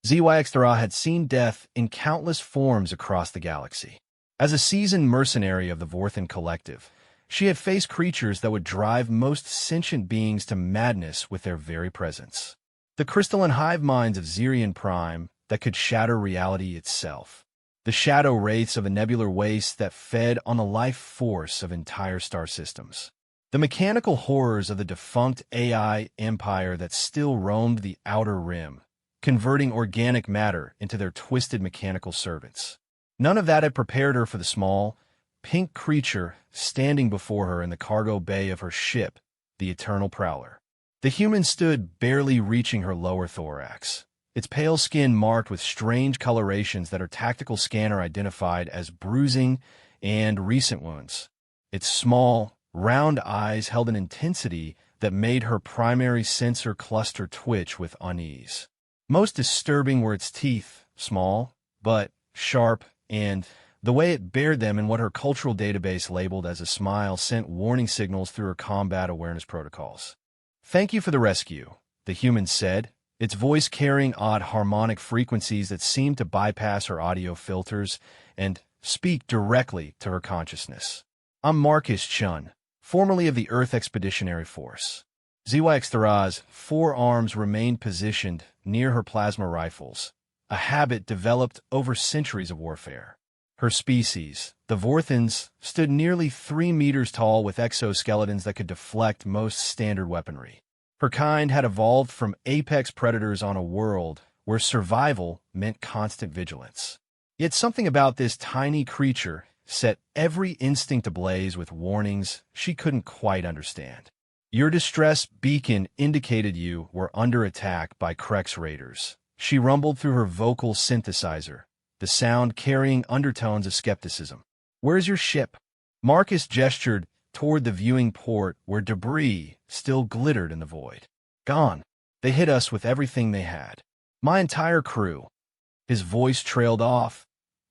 ZYXTRA had seen death in countless forms across the galaxy. As a seasoned mercenary of the Vorthan Collective, she had faced creatures that would drive most sentient beings to madness with their very presence. The crystalline hive minds of Zirian Prime that could shatter reality itself. The shadow wraiths of a nebular waste that fed on the life force of entire star systems. The mechanical horrors of the defunct AI empire that still roamed the outer rim, converting organic matter into their twisted mechanical servants. None of that had prepared her for the small, pink creature standing before her in the cargo bay of her ship, the Eternal Prowler. The human stood barely reaching her lower thorax, its pale skin marked with strange colorations that her tactical scanner identified as bruising and recent wounds. Its small, round eyes held an intensity that made her primary sensor cluster twitch with unease. Most disturbing were its teeth, small, but sharp, and the way it bared them in what her cultural database labeled as a smile sent warning signals through her combat awareness protocols. "Thank you for the rescue," the human said, its voice carrying odd harmonic frequencies that seemed to bypass her audio filters and speak directly to her consciousness. "I'm Marcus Chun, formerly of the Earth Expeditionary Force." ZYXTRA's forearms remained positioned near her plasma rifles, a habit developed over centuries of warfare. Her species, the Vorthans, stood nearly 3 meters tall with exoskeletons that could deflect most standard weaponry. Her kind had evolved from apex predators on a world where survival meant constant vigilance. Yet something about this tiny creature set every instinct ablaze with warnings she couldn't quite understand. "Your distress beacon indicated you were under attack by Krex raiders," she rumbled through her vocal synthesizer, the sound carrying undertones of skepticism. "Where's your ship?" Marcus gestured toward the viewing port where debris still glittered in the void. "Gone. They hit us with everything they had. My entire crew." His voice trailed off,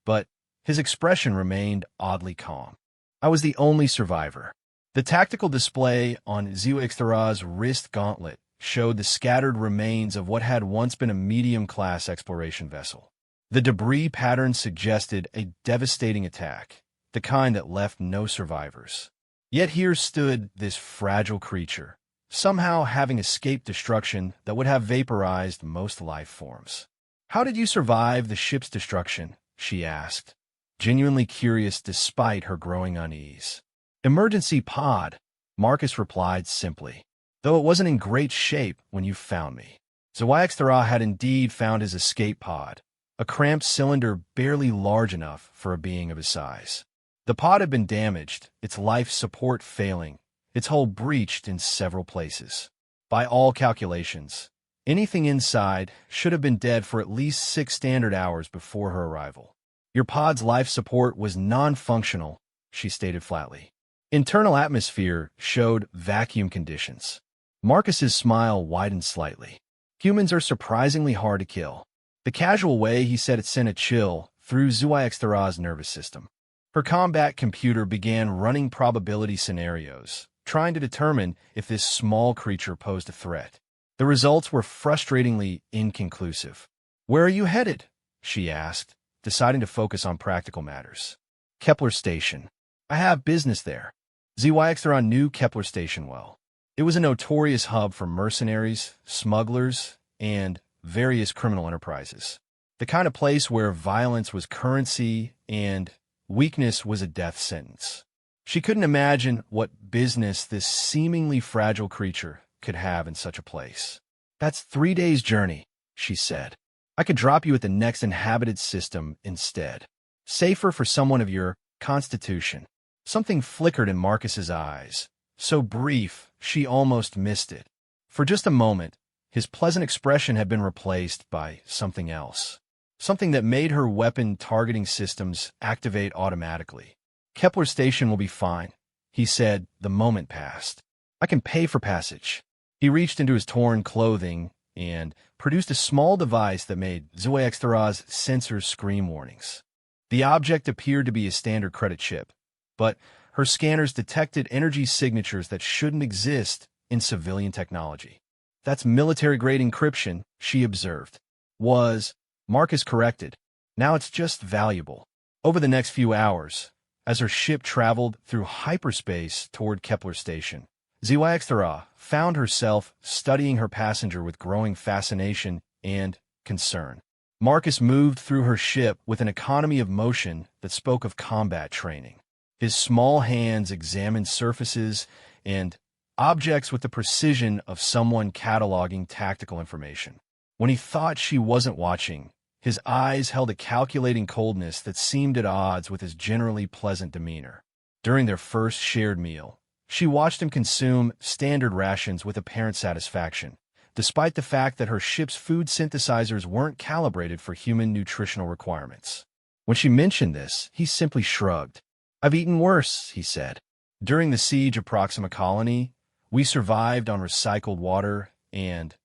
but his expression remained oddly calm. "I was the only survivor." The tactical display on ZYXTRA's wrist gauntlet showed the scattered remains of what had once been a medium-class exploration vessel. The debris pattern suggested a devastating attack, the kind that left no survivors. Yet here stood this fragile creature, somehow having escaped destruction that would have vaporized most life forms. "How did you survive the ship's destruction?" she asked, genuinely curious despite her growing unease. "Emergency pod," Marcus replied simply, "though it wasn't in great shape when you found me." ZYXTRA had indeed found his escape pod, a cramped cylinder barely large enough for a being of his size. The pod had been damaged, its life support failing, its hull breached in several places. By all calculations, anything inside should have been dead for at least 6 standard hours before her arrival. "Your pod's life support was non-functional," she stated flatly. Internal atmosphere showed vacuum conditions. Marcus's smile widened slightly. "Humans are surprisingly hard to kill." The casual way he said it sent a chill through ZYXTRA's nervous system. Her combat computer began running probability scenarios, trying to determine if this small creature posed a threat. The results were frustratingly inconclusive. "Where are you headed?" she asked, deciding to focus on practical matters. "Kepler Station. I have business there." ZYXTRA knew Kepler Station well. It was a notorious hub for mercenaries, smugglers, and various criminal enterprises. The kind of place where violence was currency and weakness was a death sentence. She couldn't imagine what business this seemingly fragile creature could have in such a place. "That's 3 days' journey," she said. "I could drop you at the next inhabited system instead. Safer for someone of your constitution." Something flickered in Marcus's eyes, so brief she almost missed it. For just a moment, his pleasant expression had been replaced by something else. Something that made her weapon targeting systems activate automatically. "Kepler Station will be fine," he said the moment passed. "I can pay for passage." He reached into his torn clothing and produced a small device that made ZYXTRA's sensors scream warnings. The object appeared to be a standard credit chip, but her scanners detected energy signatures that shouldn't exist in civilian technology. "That's military-grade encryption," she observed. Was, Marcus corrected. Now it's just valuable. Over the next few hours, as her ship traveled through hyperspace toward Kepler Station, Ziwaxthara found herself studying her passenger with growing fascination and concern. Marcus moved through her ship with an economy of motion that spoke of combat training. His small hands examined surfaces and objects with the precision of someone cataloging tactical information. When he thought she wasn't watching, his eyes held a calculating coldness that seemed at odds with his generally pleasant demeanor. During their first shared meal, she watched him consume standard rations with apparent satisfaction, despite the fact that her ship's food synthesizers weren't calibrated for human nutritional requirements. When she mentioned this, he simply shrugged. "I've eaten worse," he said. "During the siege of Proxima Colony, we survived on recycled water and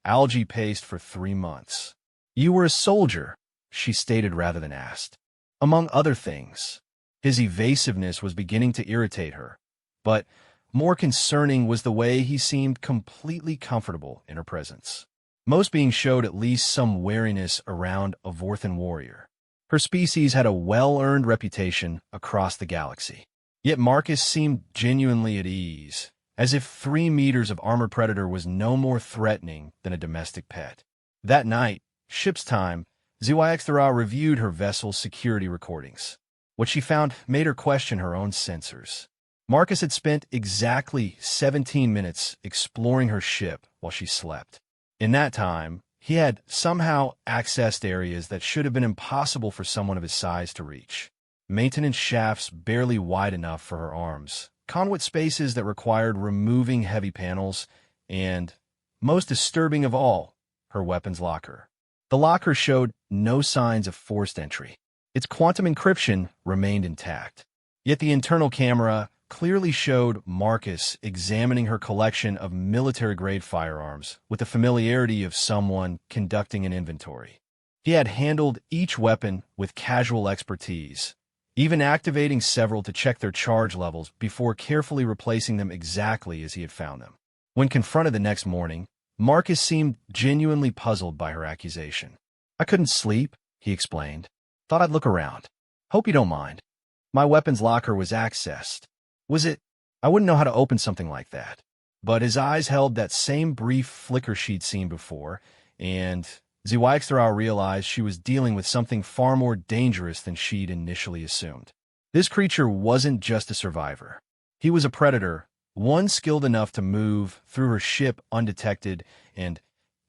algae paste for 3 months. You were a soldier," she stated rather than asked. Among other things, his evasiveness was beginning to irritate her, but more concerning was the way he seemed completely comfortable in her presence. Most beings showed at least some wariness around a Vorthan warrior. Her species had a well-earned reputation across the galaxy. Yet Marcus seemed genuinely at ease, as if 3 meters of armored predator was no more threatening than a domestic pet. That night, ship's time, Ziwaxthara reviewed her vessel's security recordings. What she found made her question her own sensors. Marcus had spent exactly 17 minutes exploring her ship while she slept. In that time, he had somehow accessed areas that should have been impossible for someone of his size to reach. Maintenance shafts barely wide enough for her arms, conduit spaces that required removing heavy panels, and, most disturbing of all, her weapons locker. The locker showed no signs of forced entry. Its quantum encryption remained intact. Yet the internal camera clearly showed Marcus examining her collection of military-grade firearms with the familiarity of someone conducting an inventory. He had handled each weapon with casual expertise, even activating several to check their charge levels before carefully replacing them exactly as he had found them. When confronted the next morning, Marcus seemed genuinely puzzled by her accusation. "I couldn't sleep," he explained. "Thought I'd look around. Hope you don't mind. My weapons locker was accessed. Was it? I wouldn't know how to open something like that." But his eyes held that same brief flicker she'd seen before, and Ziwaxthara realized she was dealing with something far more dangerous than she'd initially assumed. This creature wasn't just a survivor. He was a predator, one skilled enough to move through her ship undetected and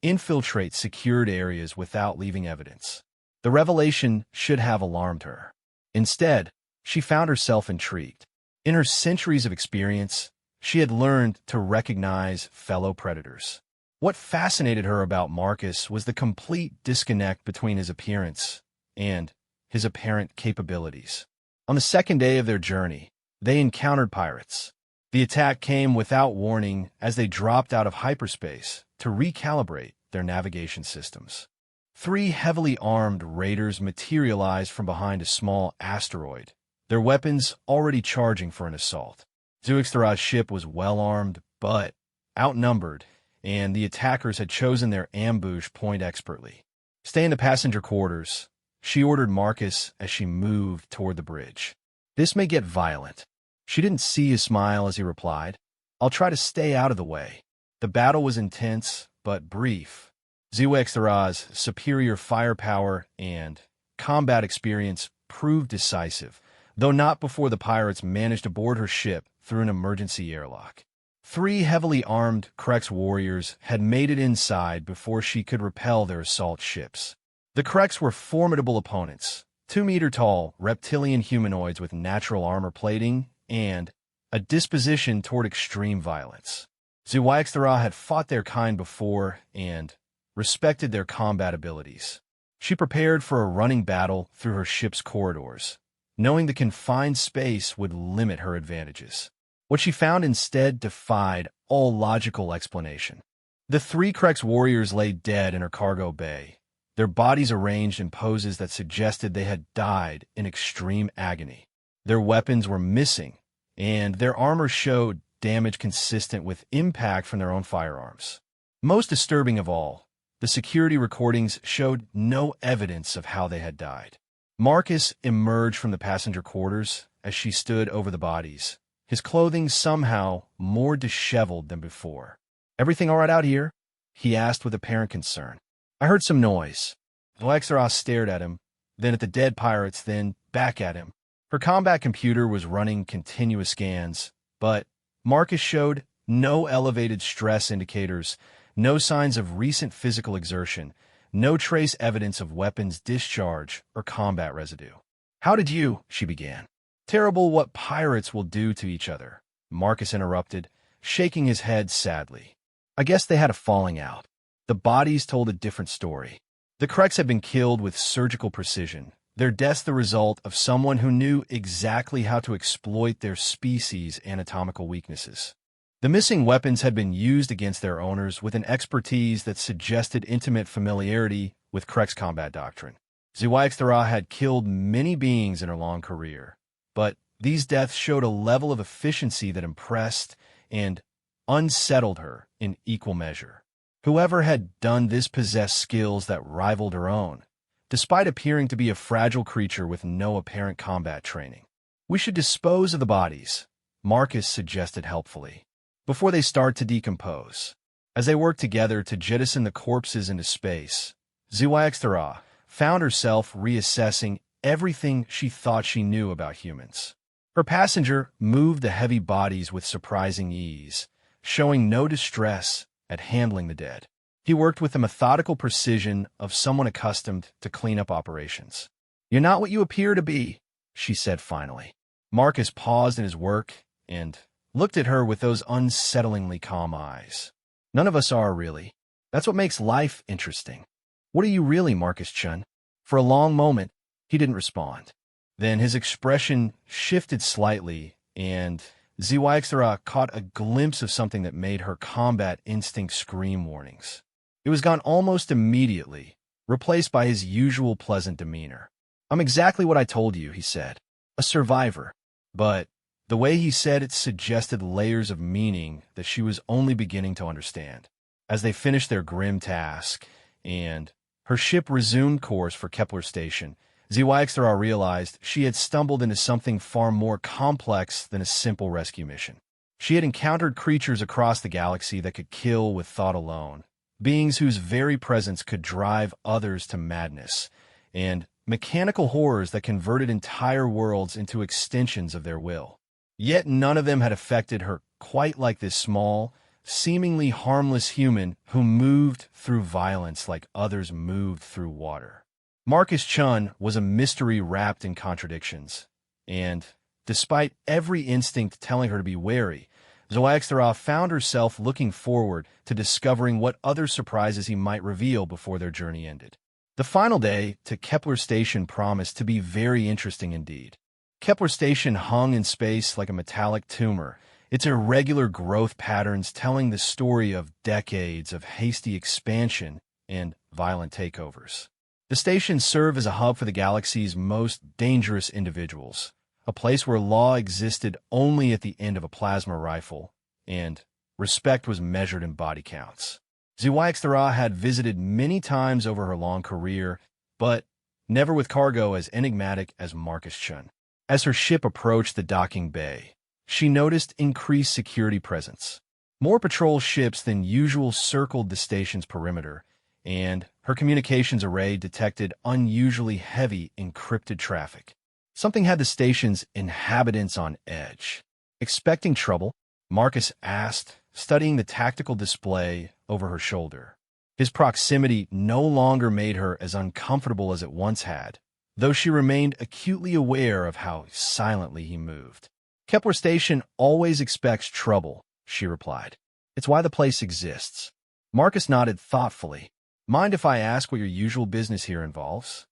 infiltrate secured areas without leaving evidence. The revelation should have alarmed her. Instead, she found herself intrigued. In her centuries of experience, she had learned to recognize fellow predators. What fascinated her about Marcus was the complete disconnect between his appearance and his apparent capabilities. On the second day of their journey, they encountered pirates. The attack came without warning as they dropped out of hyperspace to recalibrate their navigation systems. 3 heavily armed raiders materialized from behind a small asteroid, their weapons already charging for an assault. Ziwaxthara's ship was well-armed, but outnumbered, and the attackers had chosen their ambush point expertly. "Stay in the passenger quarters," she ordered Marcus as she moved toward the bridge. "This may get violent." She didn't see his smile as he replied, "I'll try to stay out of the way." The battle was intense, but brief. Ziwaxthara's superior firepower and combat experience proved decisive, though not before the pirates managed to board her ship through an emergency airlock. 3 heavily armed Krex warriors had made it inside before she could repel their assault ships. The Krex were formidable opponents, 2-meter-tall reptilian humanoids with natural armor plating and a disposition toward extreme violence. Ziwaxthara had fought their kind before and respected their combat abilities. She prepared for a running battle through her ship's corridors, knowing the confined space would limit her advantages. What she found instead defied all logical explanation. The 3 Krex warriors lay dead in her cargo bay, their bodies arranged in poses that suggested they had died in extreme agony. Their weapons were missing, and their armor showed damage consistent with impact from their own firearms. Most disturbing of all, The security recordings showed no evidence of how they had died. Marcus emerged from the passenger quarters as she stood over the bodies, his clothing somehow more disheveled than before. "Everything all right out here?" he asked with apparent concern. "I heard some noise." Alexaros stared at him, then at the dead pirates, then back at him. Her combat computer was running continuous scans, but Marcus showed no elevated stress indicators, no signs of recent physical exertion, no trace evidence of weapons discharge or combat residue. "How did you?" she began. "Terrible what pirates will do to each other," Marcus interrupted, shaking his head sadly. "I guess they had a falling out." The bodies told a different story. The Kreks had been killed with surgical precision, their deaths the result of someone who knew exactly how to exploit their species' anatomical weaknesses. The missing weapons had been used against their owners with an expertise that suggested intimate familiarity with Krek's combat doctrine. Zewixthara had killed many beings in her long career, but these deaths showed a level of efficiency that impressed and unsettled her in equal measure. Whoever had done this possessed skills that rivaled her own, despite appearing to be a fragile creature with no apparent combat training. "We should dispose of the bodies," Marcus suggested helpfully, "before they start to decompose." As they worked together to jettison the corpses into space, Zewixthara found herself reassessing everything she thought she knew about humans. Her passenger moved the heavy bodies with surprising ease, showing no distress at handling the dead. He worked with the methodical precision of someone accustomed to cleanup operations. "You're not what you appear to be," she said finally. Marcus paused in his work and looked at her with those unsettlingly calm eyes. "None of us are, really. That's what makes life interesting." "What are you really, Marcus-chun?" For a long moment, he didn't respond. Then his expression shifted slightly, and Zewixthara caught a glimpse of something that made her combat instinct scream warnings. It was gone almost immediately, replaced by his usual pleasant demeanor. "I'm exactly what I told you," he said. "A survivor." But the way he said it suggested layers of meaning that she was only beginning to understand. As they finished their grim task, and her ship resumed course for Kepler Station, Zewixthara realized she had stumbled into something far more complex than a simple rescue mission. She had encountered creatures across the galaxy that could kill with thought alone, beings whose very presence could drive others to madness, and mechanical horrors that converted entire worlds into extensions of their will. Yet none of them had affected her quite like this small, seemingly harmless human who moved through violence like others moved through water. Marcus-chun was a mystery wrapped in contradictions, and despite every instinct telling her to be wary, Zewixthara found herself looking forward to discovering what other surprises he might reveal before their journey ended. The final day to Kepler Station promised to be very interesting indeed. Kepler Station hung in space like a metallic tumor, its irregular growth patterns telling the story of decades of hasty expansion and violent takeovers. The station served as a hub for the galaxy's most dangerous individuals, a place where law existed only at the end of a plasma rifle, and respect was measured in body counts. Zewixthara had visited many times over her long career, but never with cargo as enigmatic as Marcus-chun. As her ship approached the docking bay, she noticed increased security presence. More patrol ships than usual circled the station's perimeter, and her communications array detected unusually heavy encrypted traffic. Something had the station's inhabitants on edge. "Expecting trouble?" Marcus asked, studying the tactical display over her shoulder. His proximity no longer made her as uncomfortable as it once had, though she remained acutely aware of how silently he moved. "Kepler Station always expects trouble," she replied. "It's why the place exists." Marcus nodded thoughtfully. "Mind if I ask what your usual business here involves?"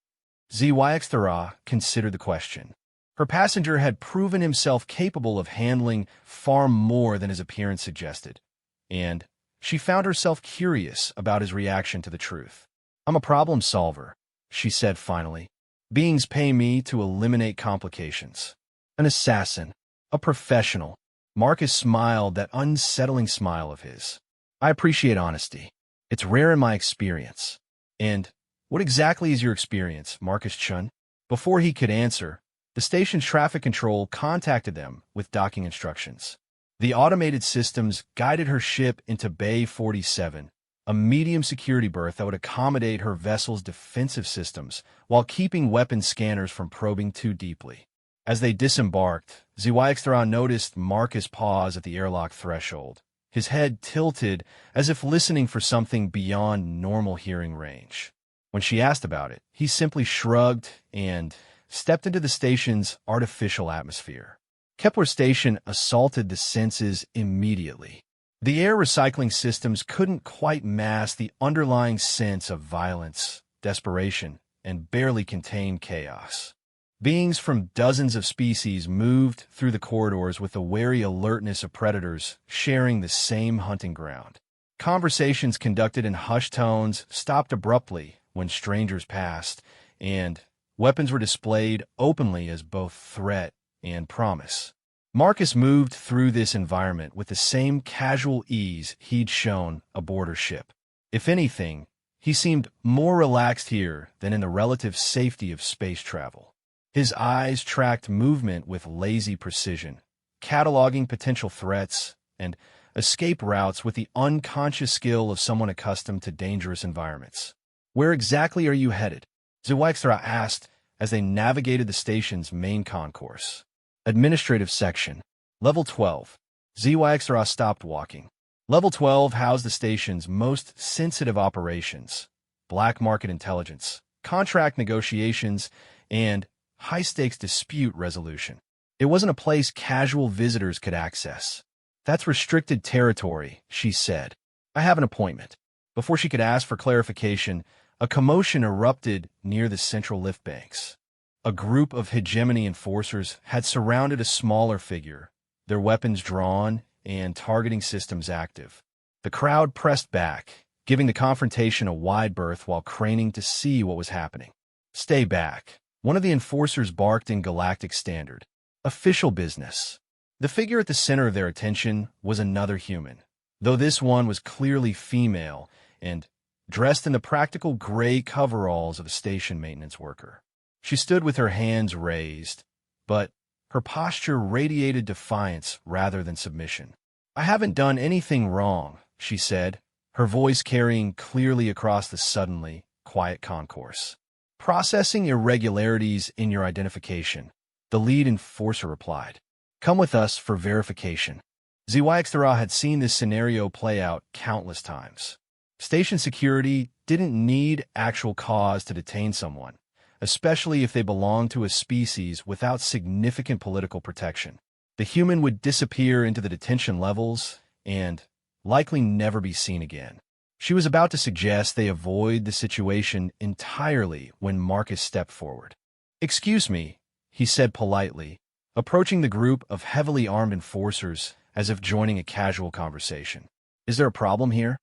Zewixthara considered the question. Her passenger had proven himself capable of handling far more than his appearance suggested, and she found herself curious about his reaction to the truth. "I'm a problem solver," she said finally. "Beings pay me to eliminate complications." "An assassin. A professional." Marcus smiled that unsettling smile of his. "I appreciate honesty. It's rare in my experience. And what exactly is your experience, Marcus Chun? Before he could answer, the station's traffic control contacted them with docking instructions. The automated systems guided her ship into Bay 47, a medium security berth that would accommodate her vessel's defensive systems while keeping weapon scanners from probing too deeply. As they disembarked, ZYXTRA noticed Marcus pause at the airlock threshold, his head tilted as if listening for something beyond normal hearing range. When she asked about it, he simply shrugged and stepped into the station's artificial atmosphere. Kepler Station assaulted the senses immediately. The air recycling systems couldn't quite mask the underlying sense of violence, desperation, and barely contained chaos. Beings from dozens of species moved through the corridors with the wary alertness of predators sharing the same hunting ground. Conversations conducted in hushed tones stopped abruptly when strangers passed, and weapons were displayed openly as both threat and promise. Marcus moved through this environment with the same casual ease he'd shown aboard her ship. If anything, he seemed more relaxed here than in the relative safety of space travel. His eyes tracked movement with lazy precision, cataloging potential threats and escape routes with the unconscious skill of someone accustomed to dangerous environments. "Where exactly are you headed?" ZYXTRA asked as they navigated the station's main concourse. Administrative Section. Level 12. ZYXTRA stopped walking. Level 12 housed the station's most sensitive operations, black market intelligence, contract negotiations, and high-stakes dispute resolution. It wasn't a place casual visitors could access. "That's restricted territory," she said. "I have an appointment." Before she could ask for clarification, a commotion erupted near the central lift banks. A group of hegemony enforcers had surrounded a smaller figure, their weapons drawn and targeting systems active. The crowd pressed back, giving the confrontation a wide berth while craning to see what was happening. "Stay back," one of the enforcers barked in Galactic Standard. "Official business." The figure at the center of their attention was another human, though this one was clearly female and dressed in the practical gray coveralls of a station maintenance worker. She stood with her hands raised, but her posture radiated defiance rather than submission. "I haven't done anything wrong," she said, her voice carrying clearly across the suddenly quiet concourse. "Processing irregularities in your identification," the lead enforcer replied. "Come with us for verification." ZYXTRA had seen this scenario play out countless times. Station security didn't need actual cause to detain someone, especially if they belonged to a species without significant political protection. The human would disappear into the detention levels and likely never be seen again. She was about to suggest they avoid the situation entirely when Marcus stepped forward. "Excuse me," he said politely, approaching the group of heavily armed enforcers as if joining a casual conversation. "Is there a problem here?"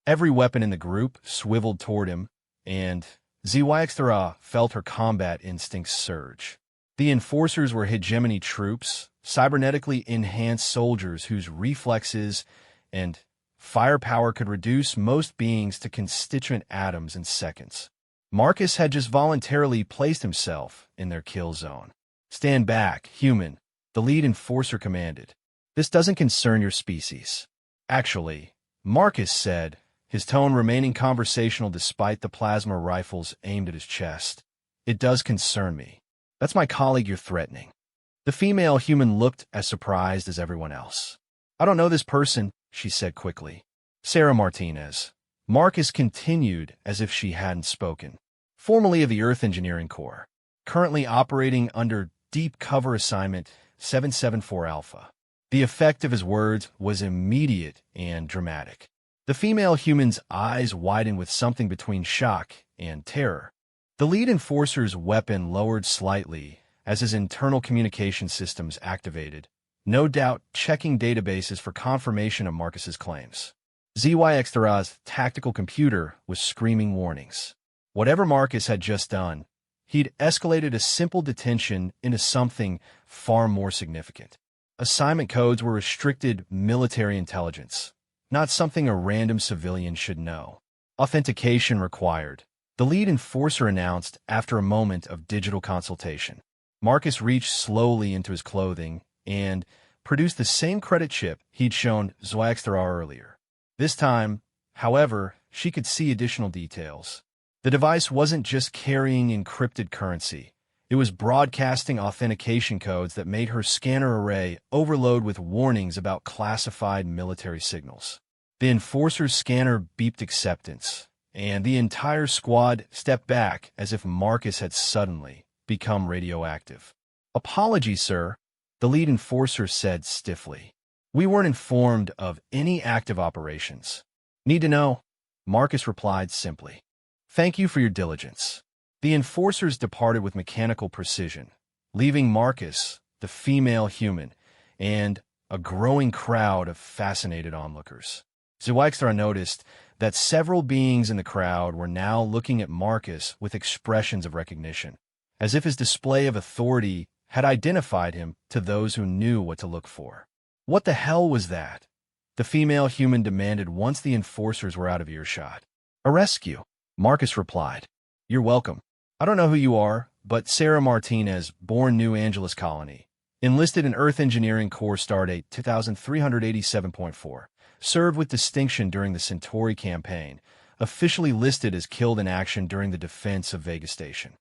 Every weapon in the group swiveled toward him, and ZYXTRA felt her combat instincts surge. The enforcers were hegemony troops, cybernetically enhanced soldiers whose reflexes and firepower could reduce most beings to constituent atoms in seconds. Marcus had just voluntarily placed himself in their kill zone. "Stand back, human," the lead enforcer commanded. "This doesn't concern your species." "Actually," Marcus said, his tone remaining conversational despite the plasma rifles aimed at his chest, "it does concern me. That's my colleague you're threatening." The female human looked as surprised as everyone else. "I don't know this person," she said quickly. "Sarah Martinez." Marcus continued as if she hadn't spoken. "Formerly of the Earth Engineering Corps. Currently operating under Deep Cover Assignment 774 Alpha." The effect of his words was immediate and dramatic. The female human's eyes widened with something between shock and terror. The lead enforcer's weapon lowered slightly as his internal communication systems activated, no doubt checking databases for confirmation of Marcus's claims. ZYXTRA's tactical computer was screaming warnings. Whatever Marcus had just done, he'd escalated a simple detention into something far more significant. Assignment codes were restricted military intelligence, not something a random civilian should know. Authentication required, the lead enforcer announced after a moment of digital consultation. Marcus reached slowly into his clothing and produced the same credit chip he'd shown Zwaxthra earlier. This time, however, she could see additional details. The device wasn't just carrying encrypted currency. It was broadcasting authentication codes that made her scanner array overload with warnings about classified military signals. The enforcer's scanner beeped acceptance, and the entire squad stepped back as if Marcus had suddenly become radioactive. "Apologies, sir," the lead enforcer said stiffly. "We weren't informed of any active operations." "Need to know?" Marcus replied simply. "Thank you for your diligence." The enforcers departed with mechanical precision, leaving Marcus, the female human, and a growing crowd of fascinated onlookers. Zwaxthra noticed that several beings in the crowd were now looking at Marcus with expressions of recognition, as if his display of authority had identified him to those who knew what to look for. "What the hell was that?" the female human demanded once the enforcers were out of earshot. "A rescue," Marcus replied. "You're welcome. I don't know who you are, but Sarah Martinez, born New Angeles Colony, enlisted in Earth Engineering Corps Stardate 2387.4, served with distinction during the Centauri campaign, officially listed as killed in action during the defense of Vega Station."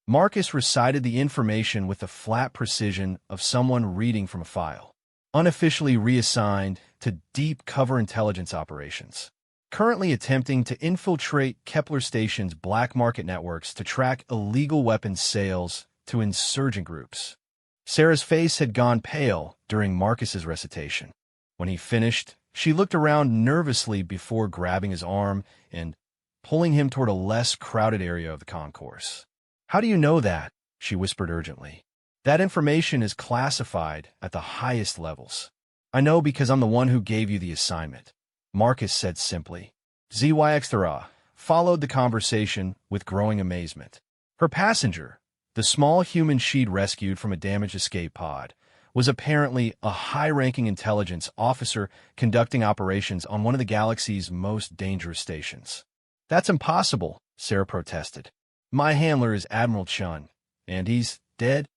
Marcus recited the information with the flat precision of someone reading from a file. "Unofficially reassigned to deep cover intelligence operations. Currently attempting to infiltrate Kepler Station's black market networks to track illegal weapons sales to insurgent groups." Sarah's face had gone pale during Marcus's recitation. When he finished, she looked around nervously before grabbing his arm and pulling him toward a less crowded area of the concourse. "How do you know that?" she whispered urgently. "That information is classified at the highest levels." "I know because I'm the one who gave you the assignment," Marcus said simply. Zwaxthra followed the conversation with growing amazement. Her passenger, the small human she'd rescued from a damaged escape pod, was apparently a high-ranking intelligence officer conducting operations on one of the galaxy's most dangerous stations. "That's impossible," Sarah protested. "My handler is Admiral Chun, and he's dead."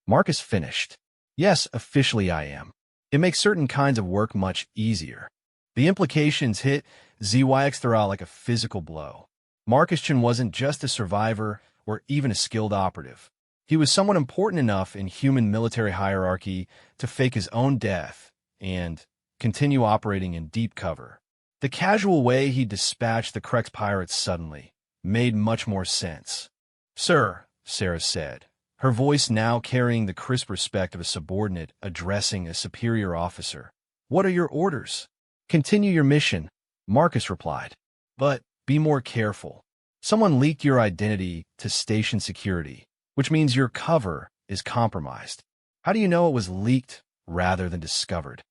Marcus finished. "Yes, officially I am. It makes certain kinds of work much easier." The implications hit Zwaxthra like a physical blow. Marcus Chun wasn't just a survivor or even a skilled operative. He was someone important enough in human military hierarchy to fake his own death and continue operating in deep cover. The casual way he dispatched the Krex pirates suddenly made much more sense. "Sir," Sarah said, her voice now carrying the crisp respect of a subordinate addressing a superior officer. "What are your orders?" "Continue your mission," Marcus replied. "But be more careful. Someone leaked your identity to station security, which means your cover is compromised." "How do you know it was leaked rather than discovered?"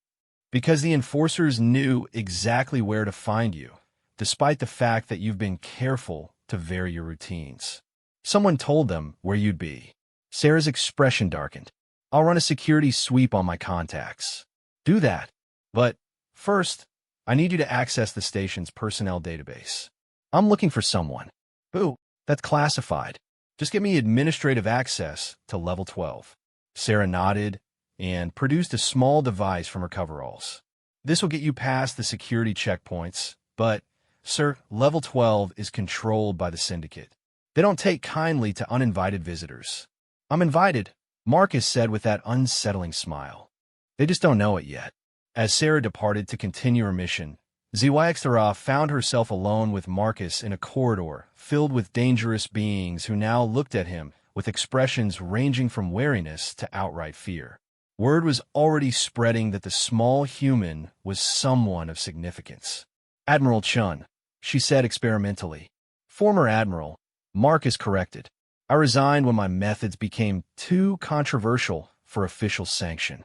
"Because the enforcers knew exactly where to find you, despite the fact that you've been careful to vary your routines. Someone told them where you'd be." Sarah's expression darkened. "I'll run a security sweep on my contacts." "Do that. But first, I need you to access the station's personnel database. I'm looking for someone." "Who?" "That's classified. Just get me administrative access to level 12. Sarah nodded and produced a small device from her coveralls. "This will get you past the security checkpoints, but, sir, level 12 is controlled by the Syndicate. They don't take kindly to uninvited visitors." "I'm invited," Marcus said with that unsettling smile. "They just don't know it yet." As Sarah departed to continue her mission, Zwaxthra found herself alone with Marcus in a corridor filled with dangerous beings who now looked at him with expressions ranging from wariness to outright fear. Word was already spreading that the small human was someone of significance. "Admiral Chun," she said experimentally. "Former Admiral," Marcus corrected. "I resigned when my methods became too controversial for official sanction."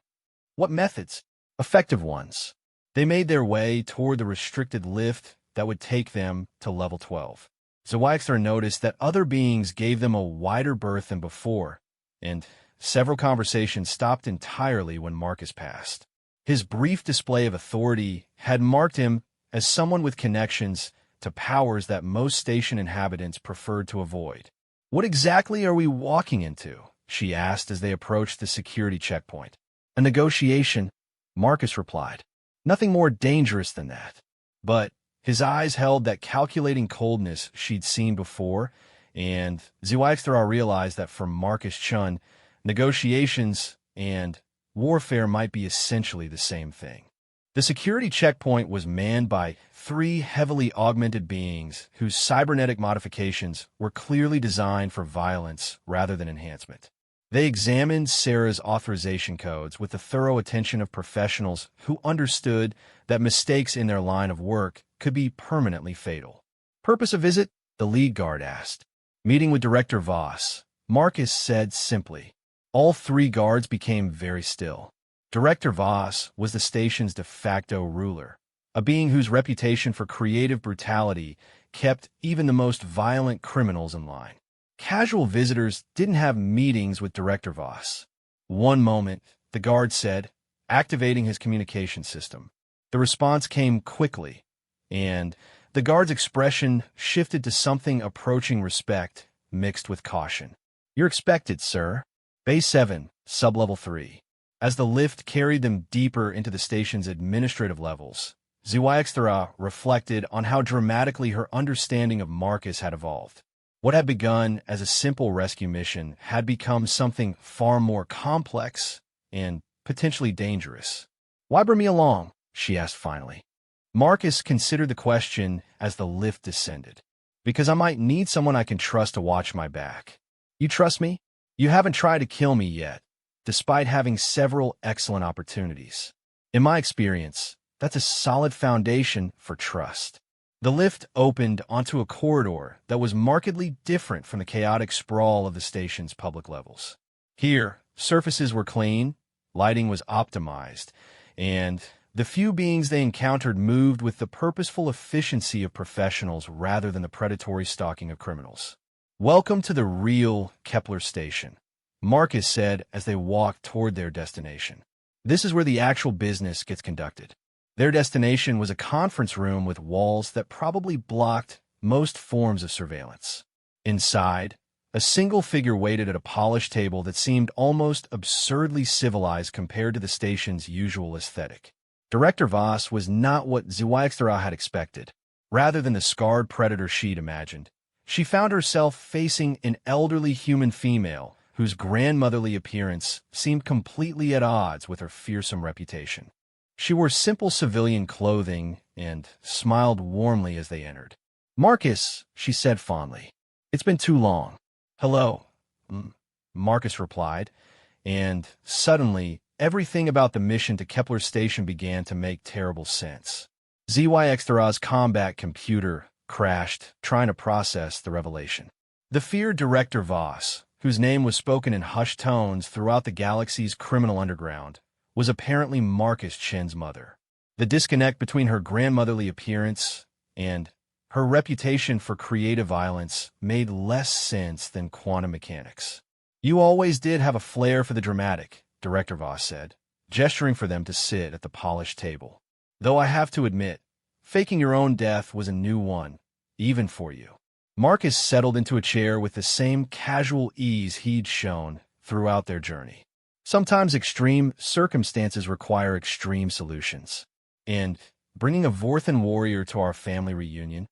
"What methods?" "Effective ones. They made their way toward the restricted lift that would take them to level 12. Zwaxthra noticed that other beings gave them a wider berth than before, and several conversations stopped entirely when Marcus passed. His brief display of authority had marked him as someone with connections to powers that most station inhabitants preferred to avoid. "What exactly are we walking into?" she asked as they approached the security checkpoint. "A negotiation," Marcus replied. "Nothing more dangerous than that." But his eyes held that calculating coldness she'd seen before, and Zhuangzi realized that for Marcus Chun, negotiations and warfare might be essentially the same thing. The security checkpoint was manned by 3 heavily augmented beings whose cybernetic modifications were clearly designed for violence rather than enhancement. They examined Sarah's authorization codes with the thorough attention of professionals who understood that mistakes in their line of work could be permanently fatal. "Purpose of visit?" the lead guard asked. "Meeting with Director Voss," Marcus said simply. All 3 guards became very still. Director Voss was the station's de facto ruler, a being whose reputation for creative brutality kept even the most violent criminals in line. Casual visitors didn't have meetings with Director Voss. "One moment," the guard said, activating his communication system. The response came quickly, and the guard's expression shifted to something approaching respect mixed with caution. "You're expected, sir. Bay 7, Sublevel 3. As the lift carried them deeper into the station's administrative levels, Zhuangzi reflected on how dramatically her understanding of Marcus had evolved. What had begun as a simple rescue mission had become something far more complex and potentially dangerous. "Why bring me along?" she asked finally. Marcus considered the question as the lift descended. "Because I might need someone I can trust to watch my back." "You trust me? You haven't tried to kill me yet, despite having several excellent opportunities. In my experience, that's a solid foundation for trust." The lift opened onto a corridor that was markedly different from the chaotic sprawl of the station's public levels. Here, surfaces were clean, lighting was optimized, and the few beings they encountered moved with the purposeful efficiency of professionals rather than the predatory stalking of criminals. "Welcome to the real Kepler station," Marcus said as they walked toward their destination. "This is where the actual business gets conducted." Their destination was a conference room with walls that probably blocked most forms of surveillance. Inside, a single figure waited at a polished table that seemed almost absurdly civilized compared to the station's usual aesthetic. Director Voss was not what Zhuangzi had expected. Rather than the scarred predator she'd imagined, she found herself facing an elderly human female whose grandmotherly appearance seemed completely at odds with her fearsome reputation. She wore simple civilian clothing and smiled warmly as they entered. "Marcus," she said fondly. "It's been too long." "Hello," Marcus replied, and suddenly everything about the mission to Kepler Station began to make terrible sense. Zhuangzi's combat computer crashed, trying to process the revelation. The feared Director Voss, whose name was spoken in hushed tones throughout the galaxy's criminal underground, was apparently Marcus Chen's mother. The disconnect between her grandmotherly appearance and her reputation for creative violence made less sense than quantum mechanics. "You always did have a flair for the dramatic," Director Voss said, gesturing for them to sit at the polished table. "Though I have to admit, faking your own death was a new one, even for you." Marcus settled into a chair with the same casual ease he'd shown throughout their journey. Sometimes extreme circumstances require extreme solutions. And bringing a Vorthan warrior to our family reunion,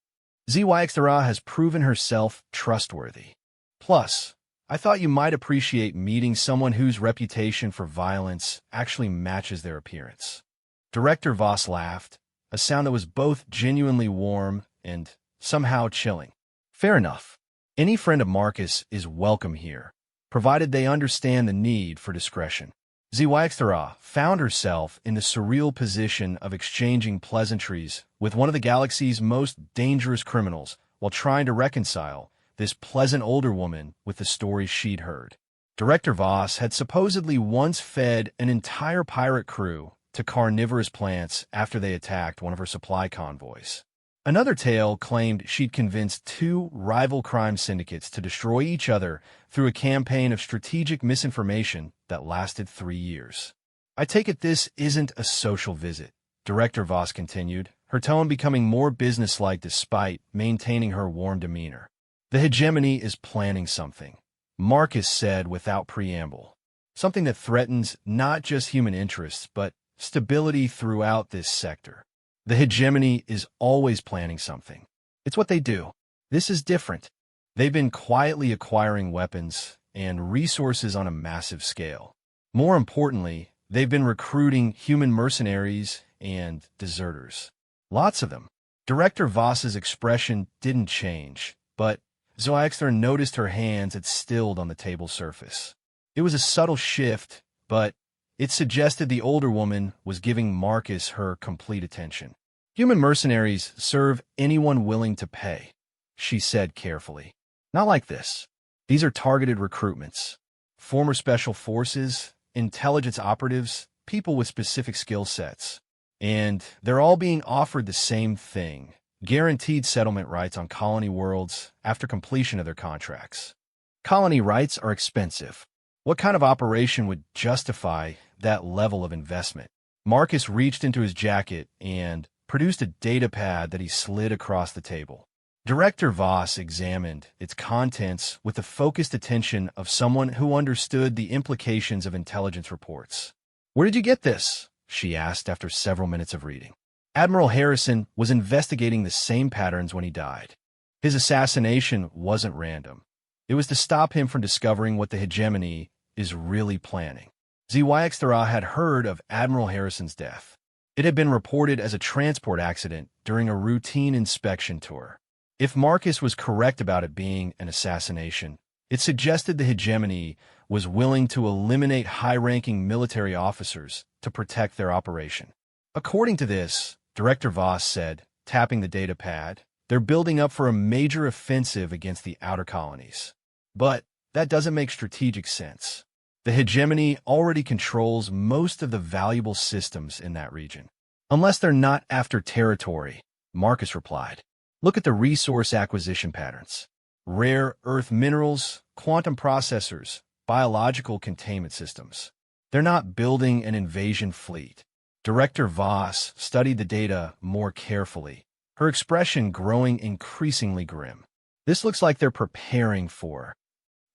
Zhuangzi has proven herself trustworthy. Plus, I thought you might appreciate meeting someone whose reputation for violence actually matches their appearance. Director Voss laughed, a sound that was both genuinely warm and somehow chilling. "Fair enough. Any friend of Marcus is welcome here, provided they understand the need for discretion." Zhuangzi found herself in the surreal position of exchanging pleasantries with one of the galaxy's most dangerous criminals while trying to reconcile this pleasant older woman with the stories she'd heard. Director Voss had supposedly once fed an entire pirate crew to carnivorous plants after they attacked one of her supply convoys. Another tale claimed she'd convinced 2 rival crime syndicates to destroy each other through a campaign of strategic misinformation that lasted 3 years. "I take it this isn't a social visit," Director Voss continued, her tone becoming more businesslike despite maintaining her warm demeanor. "The hegemony is planning something," Marcus said without preamble. "Something that threatens not just human interests, but stability throughout this sector. The hegemony is always planning something. It's what they do. This is different. They've been quietly acquiring weapons and resources on a massive scale. More importantly, they've been recruiting human mercenaries and deserters. Lots of them." Director Voss's expression didn't change, but Zoaxter noticed her hands had stilled on the table surface. It was a subtle shift, but it suggested the older woman was giving Marcus her complete attention. "Human mercenaries serve anyone willing to pay," she said carefully. "Not like this. These are targeted recruitments. Former special forces, intelligence operatives, people with specific skill sets. And they're all being offered the same thing: guaranteed settlement rights on colony worlds after completion of their contracts. Colony rights are expensive. What kind of operation would justify that level of investment?" Marcus reached into his jacket and produced a data pad that he slid across the table. Director Voss examined its contents with the focused attention of someone who understood the implications of intelligence reports. "Where did you get this?" she asked after several minutes of reading. "Admiral Harrison was investigating the same patterns when he died. His assassination wasn't random. It was to stop him from discovering what the hegemony is really planning." ZYXTRA had heard of Admiral Harrison's death. It had been reported as a transport accident during a routine inspection tour. If Marcus was correct about it being an assassination, it suggested the hegemony was willing to eliminate high-ranking military officers to protect their operation. "According to this," Director Voss said, tapping the data pad, "they're building up for a major offensive against the outer colonies. But that doesn't make strategic sense. The hegemony already controls most of the valuable systems in that region." "Unless they're not after territory," Marcus replied. "Look at the resource acquisition patterns. Rare earth minerals, quantum processors, biological containment systems. They're not building an invasion fleet." Director Voss studied the data more carefully, her expression growing increasingly grim. "This looks like they're preparing for—"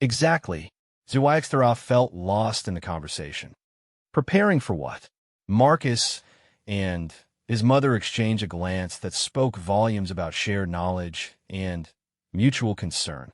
"Exactly." Zuaixtara felt lost in the conversation. "Preparing for what?" Marcus and his mother exchanged a glance that spoke volumes about shared knowledge and mutual concern.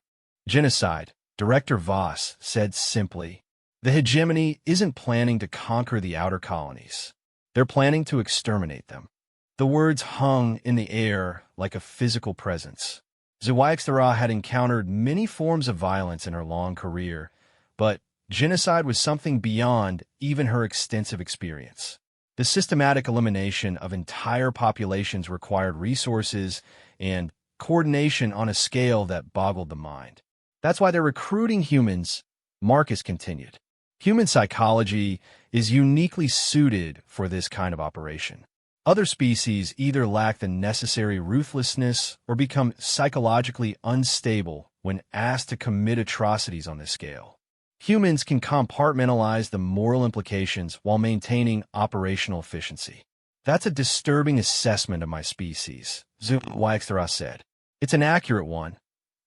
"Genocide," Director Voss said simply. "The hegemony isn't planning to conquer the outer colonies. They're planning to exterminate them." The words hung in the air like a physical presence. Zuaixtara had encountered many forms of violence in her long career, but genocide was something beyond even her extensive experience. The systematic elimination of entire populations required resources and coordination on a scale that boggled the mind. "That's why they're recruiting humans," Marcus continued. "Human psychology is uniquely suited for this kind of operation. Other species either lack the necessary ruthlessness or become psychologically unstable when asked to commit atrocities on this scale. Humans can compartmentalize the moral implications while maintaining operational efficiency." "That's a disturbing assessment of my species," Zuaixtara said. "It's an accurate one,"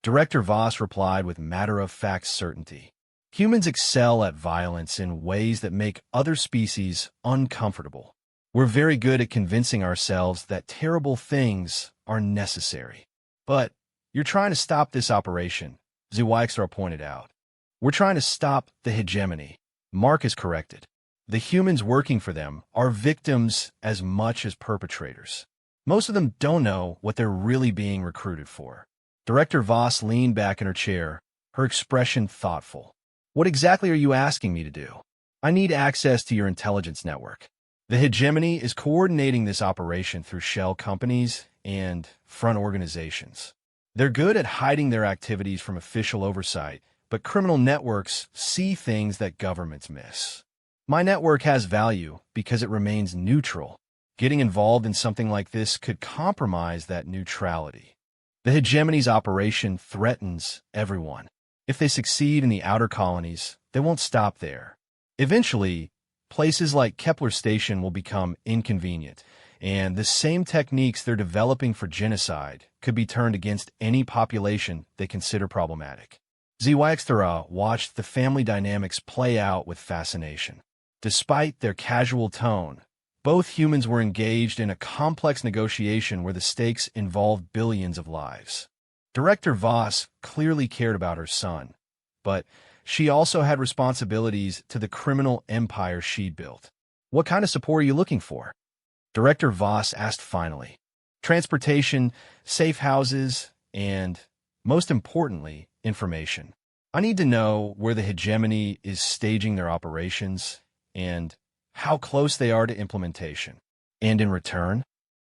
Director Voss replied with matter-of-fact certainty. "Humans excel at violence in ways that make other species uncomfortable. We're very good at convincing ourselves that terrible things are necessary." "But you're trying to stop this operation," Zuaixtara pointed out. "We're trying to stop the hegemony," Marcus corrected. "The humans working for them are victims as much as perpetrators. Most of them don't know what they're really being recruited for." Director Voss leaned back in her chair, her expression thoughtful. "What exactly are you asking me to do?" "I need access to your intelligence network. The hegemony is coordinating this operation through shell companies and front organizations. They're good at hiding their activities from official oversight, but criminal networks see things that governments miss. My network has value because it remains neutral. Getting involved in something like this could compromise that neutrality. The hegemony's operation threatens everyone. If they succeed in the outer colonies, they won't stop there. Eventually, places like Kepler Station will become inconvenient, and the same techniques they're developing for genocide could be turned against any population they consider problematic. ZYXTRA watched the family dynamics play out with fascination. Despite their casual tone, both humans were engaged in a complex negotiation where the stakes involved billions of lives. Director Voss clearly cared about her son, but she also had responsibilities to the criminal empire she'd built. "What kind of support are you looking for?" Director Voss asked finally. "Transportation, safe houses, and, most importantly, information. I need to know where the hegemony is staging their operations and how close they are to implementation." "And in return?"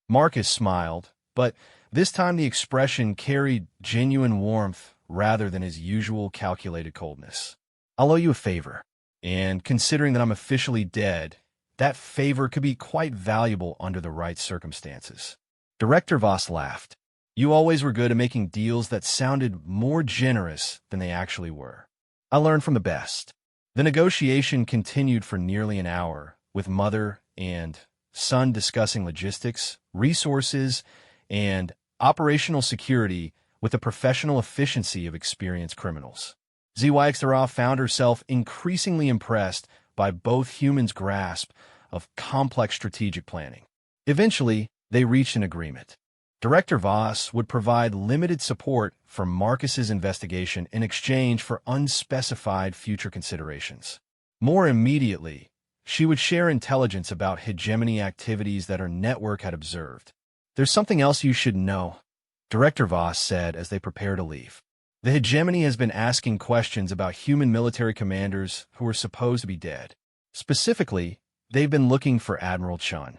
Marcus smiled, but this time the expression carried genuine warmth rather than his usual calculated coldness. "I'll owe you a favor, and considering that I'm officially dead, that favor could be quite valuable under the right circumstances." Director Voss laughed. "You always were good at making deals that sounded more generous than they actually were. I learned from the best." The negotiation continued for nearly an hour, with mother and son discussing logistics, resources, and operational security with the professional efficiency of experienced criminals. ZYXRA found herself increasingly impressed by both humans' grasp of complex strategic planning. Eventually, they reached an agreement. Director Voss would provide limited support for Marcus's investigation in exchange for unspecified future considerations. More immediately, she would share intelligence about hegemony activities that her network had observed. "There's something else you should know," Director Voss said as they prepared to leave. "The hegemony has been asking questions about human military commanders who are supposed to be dead. Specifically, they've been looking for Admiral Chun."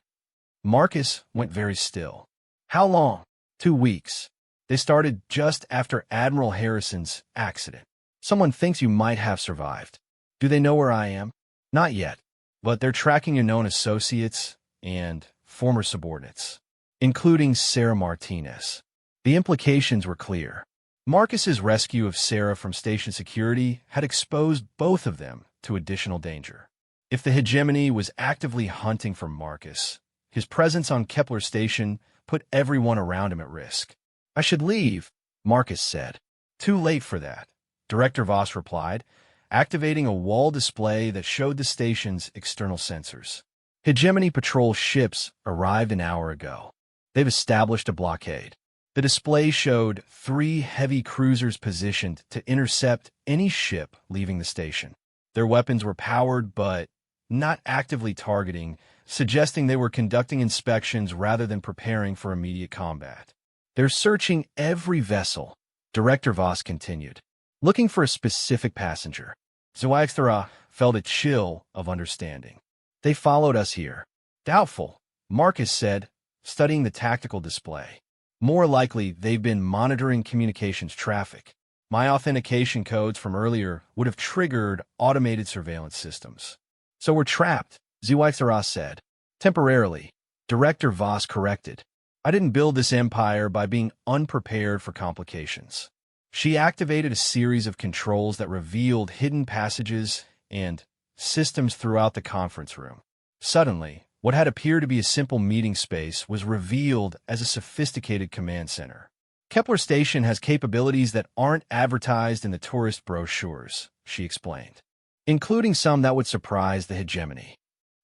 Marcus went very still. "How long?" 2 weeks. They started just after Admiral Harrison's accident. "Someone thinks you might have survived." "Do they know where I am?" "Not yet, but they're tracking your known associates and former subordinates, including Sarah Martinez." The implications were clear. Marcus's rescue of Sarah from station security had exposed both of them to additional danger. If the hegemony was actively hunting for Marcus, his presence on Kepler Station put everyone around him at risk. "I should leave," Marcus said. "Too late for that," Director Voss replied, activating a wall display that showed the station's external sensors. "Hegemony patrol ships arrived an hour ago. They've established a blockade." The display showed 3 heavy cruisers positioned to intercept any ship leaving the station. Their weapons were powered but not actively targeting, suggesting they were conducting inspections rather than preparing for immediate combat. "They're searching every vessel," Director Voss continued, "looking for a specific passenger." ZYXTRA felt a chill of understanding. "They followed us here." "Doubtful," Marcus said, studying the tactical display. "More likely, they've been monitoring communications traffic. My authentication codes from earlier would have triggered automated surveillance systems." "So we're trapped," ZYXRA said. "Temporarily," Director Voss corrected. "I didn't build this empire by being unprepared for complications." She activated a series of controls that revealed hidden passages and systems throughout the conference room. Suddenly, what had appeared to be a simple meeting space was revealed as a sophisticated command center. "Kepler Station has capabilities that aren't advertised in the tourist brochures," she explained, "including some that would surprise the hegemony."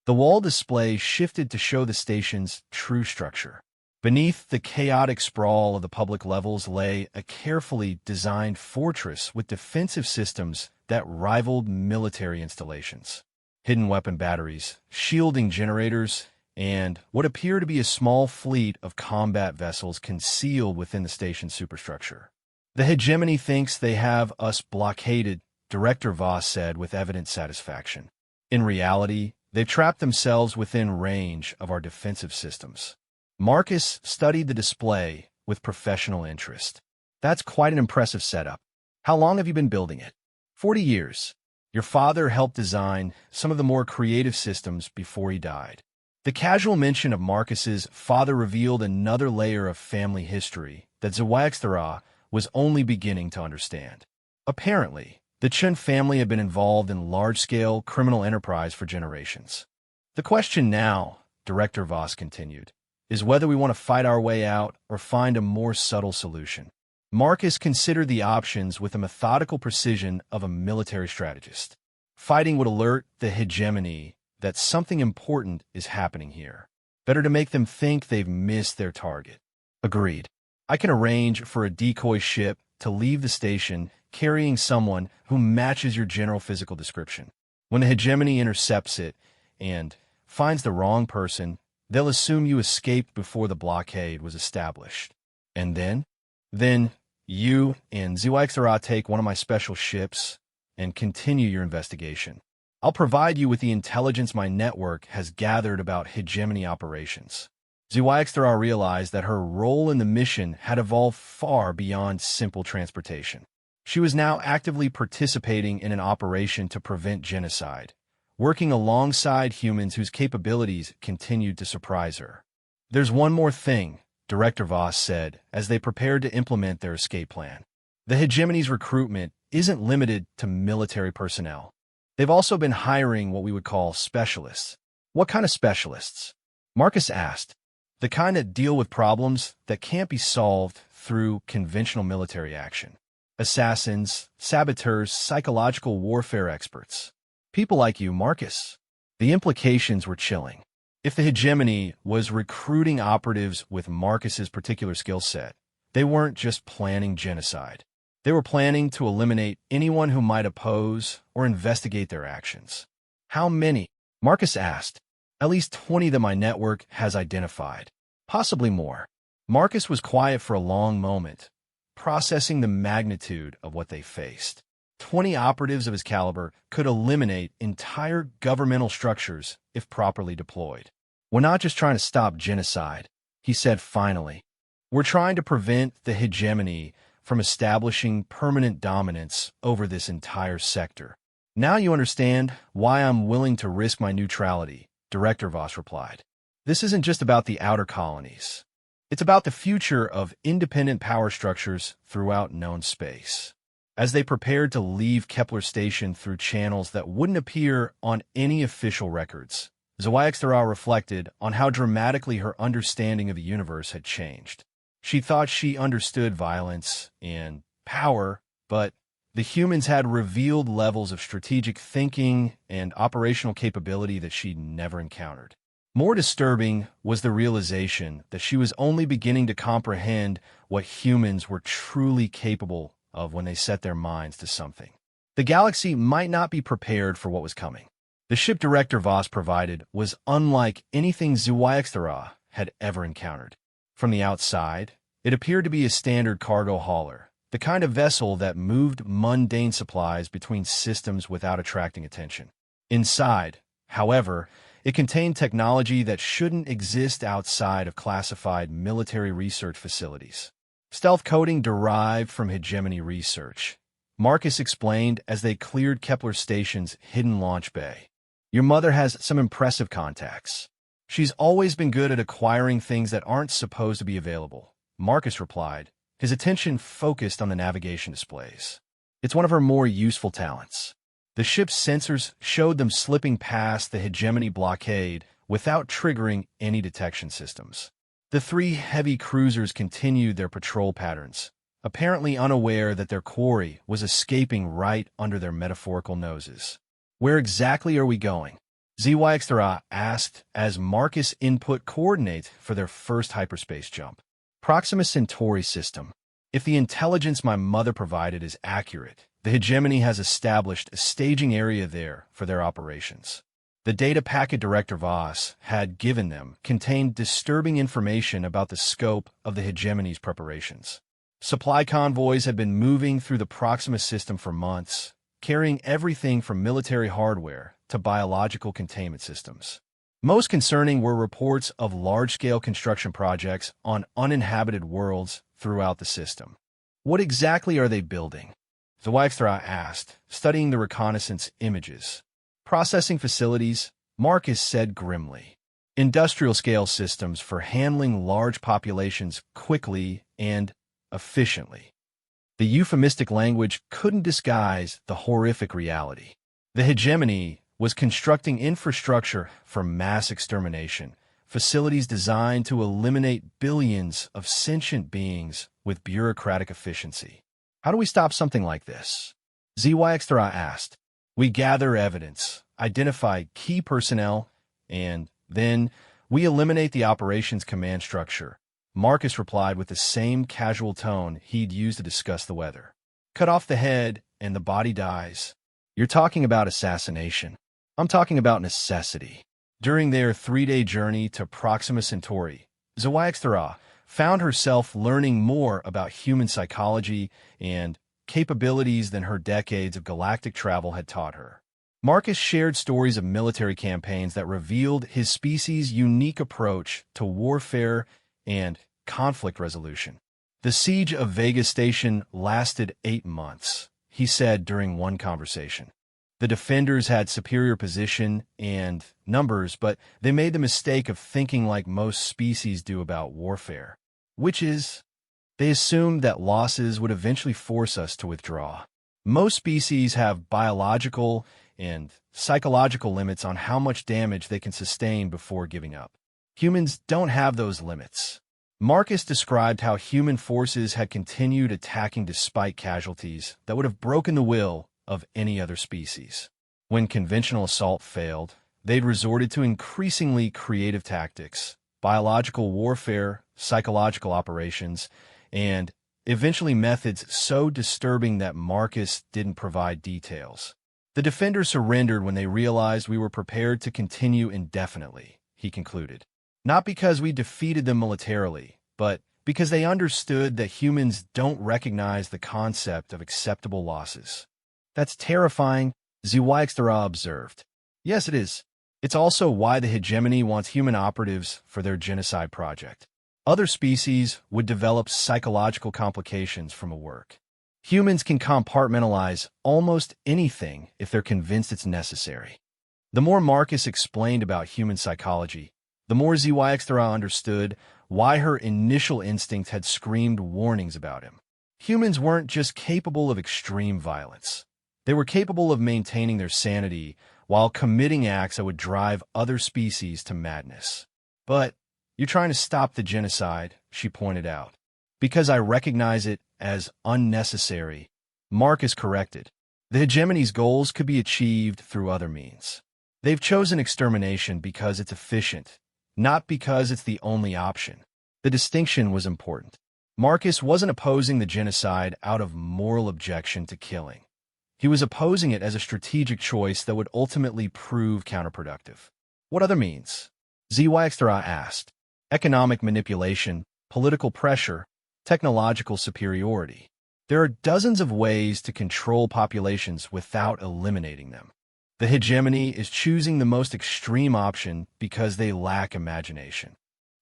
The wall display shifted to show the station's true structure. Beneath the chaotic sprawl of the public levels lay a carefully designed fortress with defensive systems that rivaled military installations. Hidden weapon batteries, shielding generators, and what appeared to be a small fleet of combat vessels concealed within the station's superstructure. "The hegemony thinks they have us blockaded," Director Voss said with evident satisfaction. "In reality, they've trapped themselves within range of our defensive systems." Marcus studied the display with professional interest. "That's quite an impressive setup. How long have you been building it?" 40 years. Your father helped design some of the more creative systems before he died." The casual mention of Marcus's father revealed another layer of family history that ZYXTRA was only beginning to understand. Apparently, the Chun family had been involved in large-scale criminal enterprise for generations. "The question now," Director Voss continued, is whether we want to fight our way out or find a more subtle solution. Marcus considered the options with the methodical precision of a military strategist. Fighting would alert the hegemony that something important is happening here. Better to make them think they've missed their target. Agreed. I can arrange for a decoy ship to leave the station carrying someone who matches your general physical description. When the hegemony intercepts it and finds the wrong person, they'll assume you escaped before the blockade was established. And then? Then you and ZYXRA take one of my special ships and continue your investigation. I'll provide you with the intelligence my network has gathered about hegemony operations. ZYXRA realized that her role in the mission had evolved far beyond simple transportation. She was now actively participating in an operation to prevent genocide, working alongside humans whose capabilities continued to surprise her. There's one more thing, Director Voss said as they prepared to implement their escape plan. The hegemony's recruitment isn't limited to military personnel. They've also been hiring what we would call specialists. What kind of specialists? Marcus asked. The kind that deal with problems that can't be solved through conventional military action. Assassins, saboteurs, psychological warfare experts. People like you, Marcus. The implications were chilling. If the hegemony was recruiting operatives with Marcus's particular skill set, they weren't just planning genocide. They were planning to eliminate anyone who might oppose or investigate their actions. How many? Marcus asked. At least 20 that my network has identified. Possibly more. Marcus was quiet for a long moment, processing the magnitude of what they faced. 20 operatives of his caliber could eliminate entire governmental structures if properly deployed. We're not just trying to stop genocide, he said finally. We're trying to prevent the hegemony from establishing permanent dominance over this entire sector. Now you understand why I'm willing to risk my neutrality, Director Voss replied. This isn't just about the outer colonies. It's about the future of independent power structures throughout known space. As they prepared to leave Kepler Station through channels that wouldn't appear on any official records, ZYXRA reflected on how dramatically her understanding of the universe had changed. She thought she understood violence and power, but the humans had revealed levels of strategic thinking and operational capability that she'd never encountered. More disturbing was the realization that she was only beginning to comprehend what humans were truly capable of when they set their minds to something. The galaxy might not be prepared for what was coming. The ship Director Voss provided was unlike anything ZYXRA had ever encountered. From the outside, it appeared to be a standard cargo hauler, the kind of vessel that moved mundane supplies between systems without attracting attention. Inside, however, it contained technology that shouldn't exist outside of classified military research facilities. Stealth coding derived from hegemony research, Marcus explained as they cleared Kepler Station's hidden launch bay. Your mother has some impressive contacts. She's always been good at acquiring things that aren't supposed to be available, Marcus replied, his attention focused on the navigation displays. It's one of her more useful talents. The ship's sensors showed them slipping past the hegemony blockade without triggering any detection systems. The three heavy cruisers continued their patrol patterns, apparently unaware that their quarry was escaping right under their metaphorical noses. Where exactly are we going? ZYXRA asked as Marcus input coordinates for their first hyperspace jump. Proxima Centauri system. If the intelligence my mother provided is accurate, the hegemony has established a staging area there for their operations. The data packet Director Voss had given them contained disturbing information about the scope of the hegemony's preparations. Supply convoys had been moving through the Proxima system for months, carrying everything from military hardware to biological containment systems. Most concerning were reports of large-scale construction projects on uninhabited worlds throughout the system. What exactly are they building? ZYXRA asked, studying the reconnaissance images. Processing facilities, Marcus said grimly. Industrial-scale systems for handling large populations quickly and efficiently. The euphemistic language couldn't disguise the horrific reality. The hegemony was constructing infrastructure for mass extermination, facilities designed to eliminate billions of sentient beings with bureaucratic efficiency. How do we stop something like this? ZYXTRA asked. We gather evidence, identify key personnel, and then we eliminate the operations command structure. Marcus replied with the same casual tone he'd used to discuss the weather. Cut off the head, and the body dies. You're talking about assassination. I'm talking about necessity. During their 3-day journey to Proxima Centauri, ZYXTRA found herself learning more about human psychology and capabilities than her decades of galactic travel had taught her. Marcus shared stories of military campaigns that revealed his species' unique approach to warfare and conflict resolution. The siege of Vega Station lasted 8 months, he said during one conversation. The defenders had superior position and numbers, but they made the mistake of thinking like most species do about warfare, which is, they assumed that losses would eventually force us to withdraw. Most species have biological and psychological limits on how much damage they can sustain before giving up. Humans don't have those limits. Marcus described how human forces had continued attacking despite casualties that would have broken the will of any other species. When conventional assault failed, they'd resorted to increasingly creative tactics, biological warfare, psychological operations, and eventually methods so disturbing that Marcus didn't provide details. The defenders surrendered when they realized we were prepared to continue indefinitely, he concluded. Not because we defeated them militarily, but because they understood that humans don't recognize the concept of acceptable losses. That's terrifying, ZYXTRA observed. Yes, it is. It's also why the hegemony wants human operatives for their genocide project. Other species would develop psychological complications from a work. Humans can compartmentalize almost anything if they're convinced it's necessary. The more Marcus explained about human psychology, the more ZYXTRA understood why her initial instinct had screamed warnings about him. Humans weren't just capable of extreme violence. They were capable of maintaining their sanity while committing acts that would drive other species to madness. But you're trying to stop the genocide, she pointed out. Because I recognize it as unnecessary, Marcus corrected. The hegemony's goals could be achieved through other means. They've chosen extermination because it's efficient, not because it's the only option. The distinction was important. Marcus wasn't opposing the genocide out of moral objection to killing. He was opposing it as a strategic choice that would ultimately prove counterproductive. What other means? ZYXTRA asked. Economic manipulation, political pressure, technological superiority. There are dozens of ways to control populations without eliminating them. The hegemony is choosing the most extreme option because they lack imagination.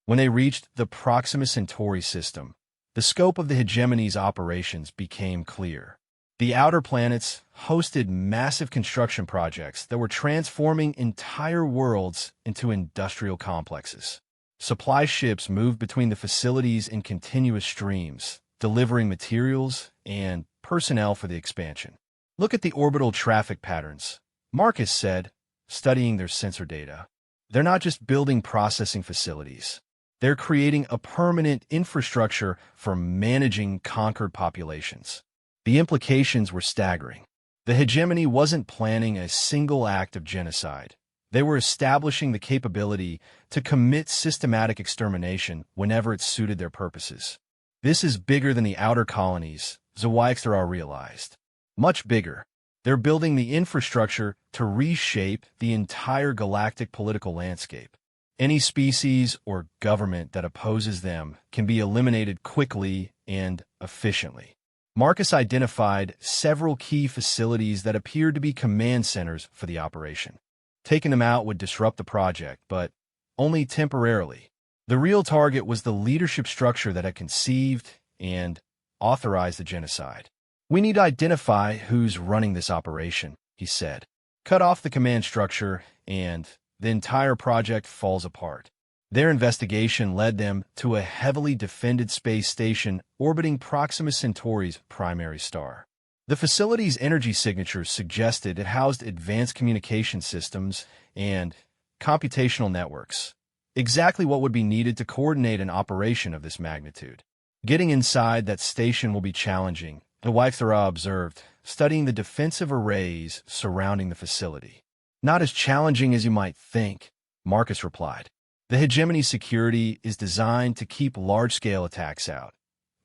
When they reached the Proxima Centauri system, the scope of the hegemony's operations became clear. The outer planets hosted massive construction projects that were transforming entire worlds into industrial complexes. Supply ships moved between the facilities in continuous streams, delivering materials and personnel for the expansion. Look at the orbital traffic patterns, Marcus said, studying their sensor data. They're not just building processing facilities. They're creating a permanent infrastructure for managing conquered populations. The implications were staggering. The hegemony wasn't planning a single act of genocide. They were establishing the capability to commit systematic extermination whenever it suited their purposes. This is bigger than the outer colonies, ZYXTRA realized. Much bigger. They're building the infrastructure to reshape the entire galactic political landscape. Any species or government that opposes them can be eliminated quickly and efficiently. Marcus identified several key facilities that appeared to be command centers for the operation. Taking them out would disrupt the project, but only temporarily. The real target was the leadership structure that had conceived and authorized the genocide. We need to identify who's running this operation, he said. Cut off the command structure, and the entire project falls apart. Their investigation led them to a heavily defended space station orbiting Proxima Centauri's primary star. The facility's energy signatures suggested it housed advanced communication systems and computational networks. exactly what would be needed to coordinate an operation of this magnitude. Getting inside that station will be challenging, HFY observed, studying the defensive arrays surrounding the facility. Not as challenging as you might think, Marcus replied. The hegemony's security is designed to keep large-scale attacks out,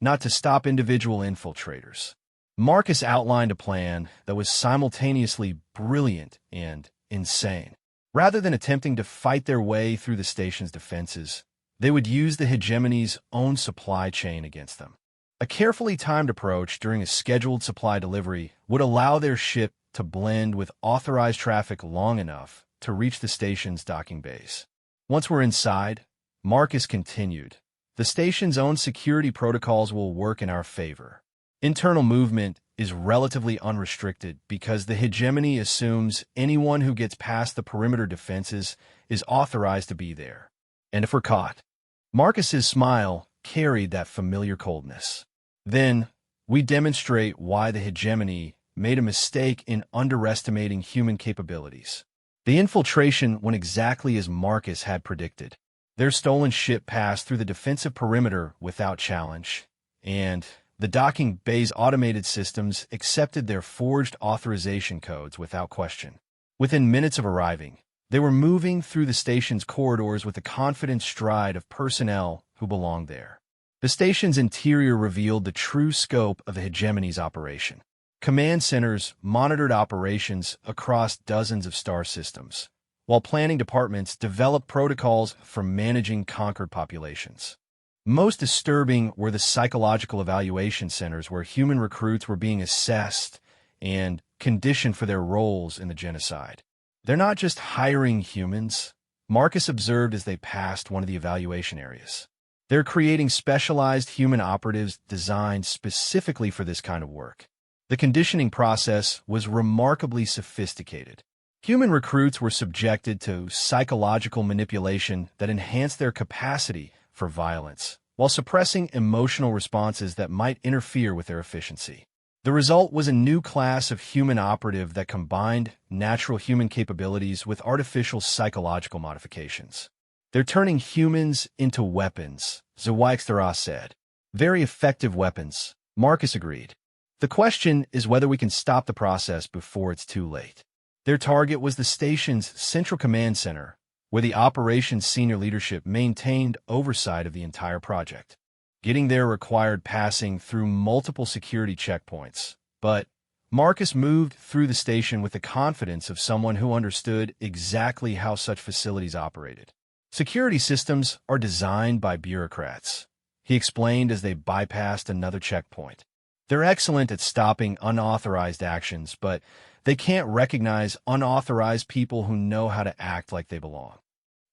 not to stop individual infiltrators. Marcus outlined a plan that was simultaneously brilliant and insane. Rather than attempting to fight their way through the station's defenses, they would use the hegemony's own supply chain against them. A carefully timed approach during a scheduled supply delivery would allow their ship to blend with authorized traffic long enough to reach the station's docking bays. Once we're inside, Marcus continued, the station's own security protocols will work in our favor. Internal movement is relatively unrestricted because the hegemony assumes anyone who gets past the perimeter defenses is authorized to be there. And if we're caught? Marcus's smile carried that familiar coldness. Then, we demonstrate why the hegemony made a mistake in underestimating human capabilities. The infiltration went exactly as Marcus had predicted. Their stolen ship passed through the defensive perimeter without challenge, and the docking bay's automated systems accepted their forged authorization codes without question. Within minutes of arriving, they were moving through the station's corridors with the confident stride of personnel who belonged there. The station's interior revealed the true scope of the hegemony's operation. Command centers monitored operations across dozens of star systems, while planning departments developed protocols for managing conquered populations. Most disturbing were the psychological evaluation centers where human recruits were being assessed and conditioned for their roles in the genocide. They're not just hiring humans, Marcus observed as they passed one of the evaluation areas. They're creating specialized human operatives designed specifically for this kind of work. The conditioning process was remarkably sophisticated. Human recruits were subjected to psychological manipulation that enhanced their capacity for violence, while suppressing emotional responses that might interfere with their efficiency. The result was a new class of human operative that combined natural human capabilities with artificial psychological modifications. They're turning humans into weapons, HFY said. Very effective weapons, Marcus agreed. The question is whether we can stop the process before it's too late. Their target was the station's central command center, where the operations senior leadership maintained oversight of the entire project. Getting there required passing through multiple security checkpoints, but Marcus moved through the station with the confidence of someone who understood exactly how such facilities operated. Security systems are designed by bureaucrats, he explained as they bypassed another checkpoint. They're excellent at stopping unauthorized actions, but they can't recognize unauthorized people who know how to act like they belong.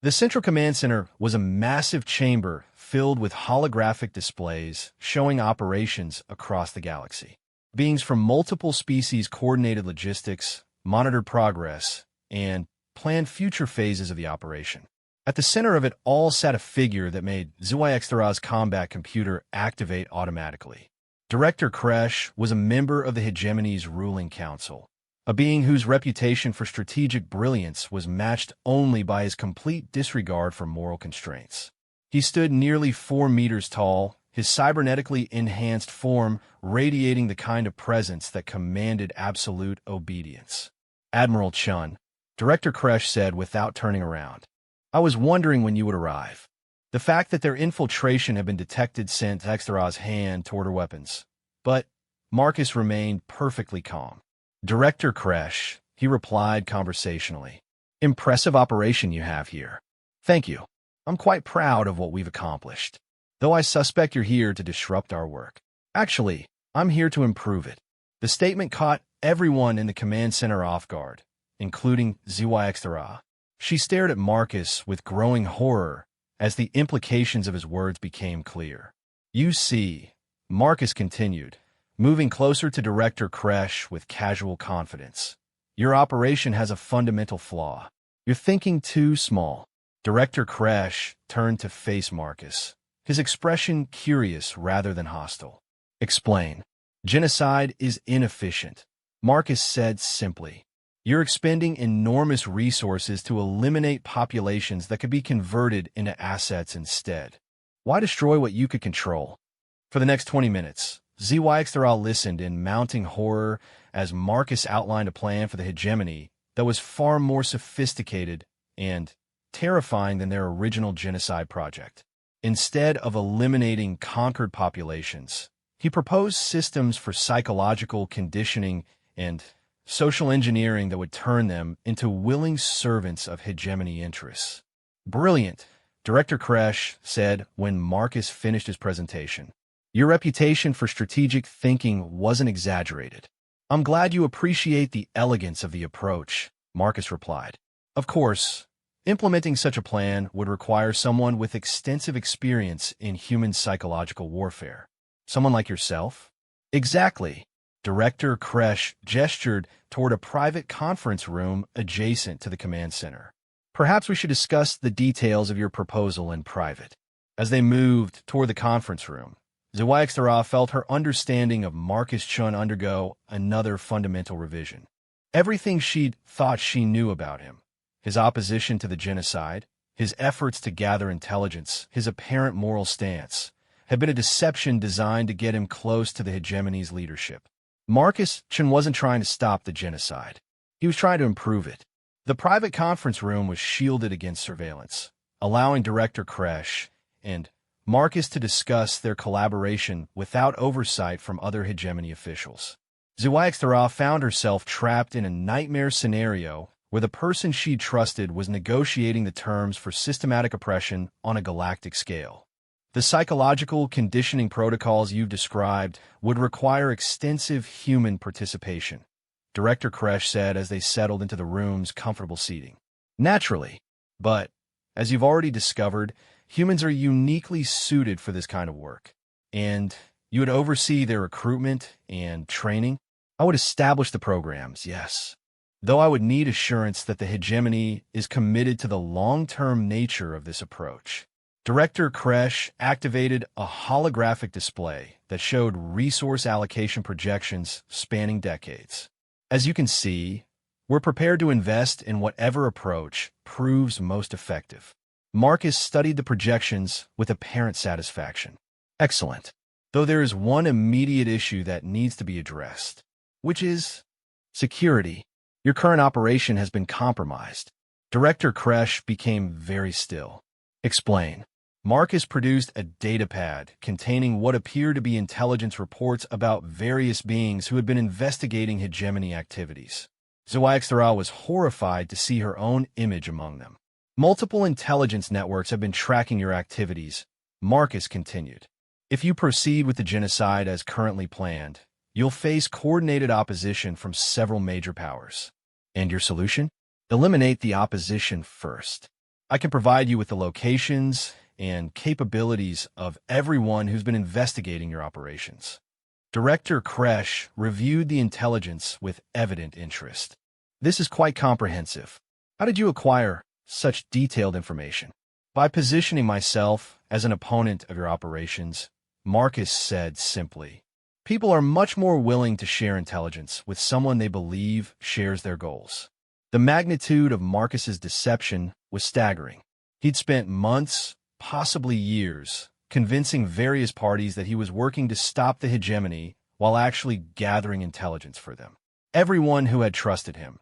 The Central Command Center was a massive chamber filled with holographic displays showing operations across the galaxy. Beings from multiple species coordinated logistics, monitored progress, and planned future phases of the operation. At the center of it all sat a figure that made HFY's combat computer activate automatically. Director Kresh was a member of the hegemony's ruling council, a being whose reputation for strategic brilliance was matched only by his complete disregard for moral constraints. He stood nearly 4 meters tall, his cybernetically enhanced form radiating the kind of presence that commanded absolute obedience. Admiral Chun, Director Kresh said without turning around. I was wondering when you would arrive. The fact that their infiltration had been detected sent HFY's hand toward her weapons. But Marcus remained perfectly calm. Director Kresh, he replied conversationally. Impressive operation you have here. Thank you. I'm quite proud of what we've accomplished. Though I suspect you're here to disrupt our work. Actually, I'm here to improve it. The statement caught everyone in the command center off guard, including HFY. She stared at Marcus with growing horror as the implications of his words became clear. You see, Marcus continued, moving closer to Director Kresh with casual confidence. Your operation has a fundamental flaw. You're thinking too small. Director Kresh turned to face Marcus, his expression curious rather than hostile. Explain. Genocide is inefficient, Marcus said simply. You're expending enormous resources to eliminate populations that could be converted into assets instead. Why destroy what you could control? For the next 20 minutes, ZYXTRA listened in mounting horror as Marcus outlined a plan for the hegemony that was far more sophisticated and terrifying than their original genocide project. Instead of eliminating conquered populations, he proposed systems for psychological conditioning and social engineering that would turn them into willing servants of hegemony interests. Brilliant, Director Kresh said when Marcus finished his presentation. Your reputation for strategic thinking wasn't exaggerated. I'm glad you appreciate the elegance of the approach, Marcus replied. Of course, implementing such a plan would require someone with extensive experience in human psychological warfare. Someone like yourself? Exactly. Director Kresh gestured toward a private conference room adjacent to the command center. Perhaps we should discuss the details of your proposal in private. As they moved toward the conference room, ZYXTRA felt her understanding of Marcus Chun undergo another fundamental revision. Everything she'd thought she knew about him, his opposition to the genocide, his efforts to gather intelligence, his apparent moral stance, had been a deception designed to get him close to the hegemony's leadership. Marcus Chun wasn't trying to stop the genocide. He was trying to improve it. The private conference room was shielded against surveillance, allowing Director Kresh and Marcus to discuss their collaboration without oversight from other hegemony officials. ZYXTRA found herself trapped in a nightmare scenario where the person she trusted was negotiating the terms for systematic oppression on a galactic scale. The psychological conditioning protocols you've described would require extensive human participation, Director Kresh said as they settled into the room's comfortable seating. Naturally, but, as you've already discovered, humans are uniquely suited for this kind of work, and you would oversee their recruitment and training. I would establish the programs, yes, though I would need assurance that the hegemony is committed to the long-term nature of this approach. Director Kresh activated a holographic display that showed resource allocation projections spanning decades. As you can see, we're prepared to invest in whatever approach proves most effective. Marcus studied the projections with apparent satisfaction. Excellent. Though there is one immediate issue that needs to be addressed, which is security. Your current operation has been compromised. Director Kresh became very still. Explain. Marcus produced a datapad containing what appeared to be intelligence reports about various beings who had been investigating hegemony activities. ZYXTRA was horrified to see her own image among them. Multiple intelligence networks have been tracking your activities, Marcus continued. If you proceed with the genocide as currently planned, you'll face coordinated opposition from several major powers. And your solution? Eliminate the opposition first. I can provide you with the locations and capabilities of everyone who's been investigating your operations. Director Kresh reviewed the intelligence with evident interest. This is quite comprehensive. How did you acquire such detailed information? By positioning myself as an opponent of your operations, Marcus said simply. People are much more willing to share intelligence with someone they believe shares their goals. The magnitude of Marcus's deception was staggering. He'd spent months, possibly years, convincing various parties that he was working to stop the hegemony while actually gathering intelligence for them. Everyone who had trusted him,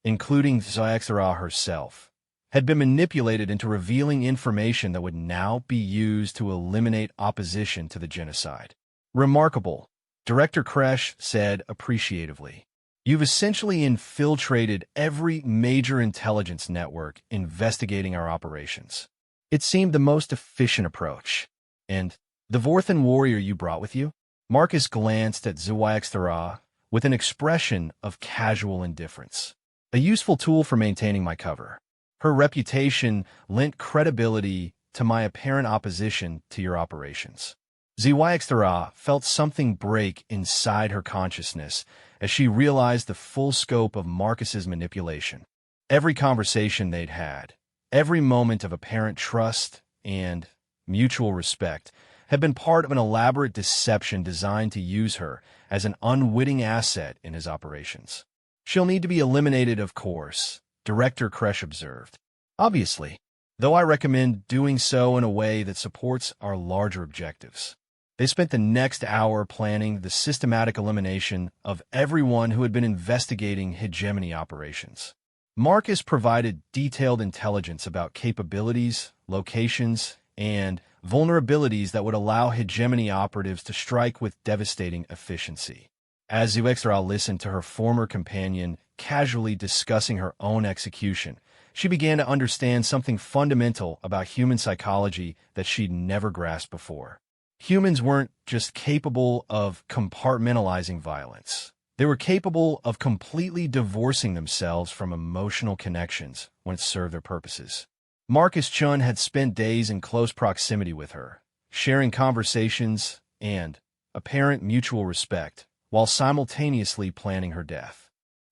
including ZYXTRA herself, had been manipulated into revealing information that would now be used to eliminate opposition to the genocide. Remarkable, Director Kresh said appreciatively. You've essentially infiltrated every major intelligence network investigating our operations. It seemed the most efficient approach. And the Vorthan warrior you brought with you? Marcus glanced at ZYXTRA with an expression of casual indifference. A useful tool for maintaining my cover. Her reputation lent credibility to my apparent opposition to your operations. ZYXTRA felt something break inside her consciousness as she realized the full scope of Marcus's manipulation. Every conversation they'd had, every moment of apparent trust and mutual respect had been part of an elaborate deception designed to use her as an unwitting asset in his operations. She'll need to be eliminated, of course, Director Kresh observed. Obviously, though I recommend doing so in a way that supports our larger objectives. They spent the next hour planning the systematic elimination of everyone who had been investigating hegemony operations. Marcus provided detailed intelligence about capabilities, locations, and vulnerabilities that would allow hegemony operatives to strike with devastating efficiency. As Zuextra listened to her former companion casually discussing her own execution, she began to understand something fundamental about human psychology that she'd never grasped before. Humans weren't just capable of compartmentalizing violence. They were capable of completely divorcing themselves from emotional connections when it served their purposes. Marcus Chun had spent days in close proximity with her, sharing conversations and apparent mutual respect, while simultaneously planning her death.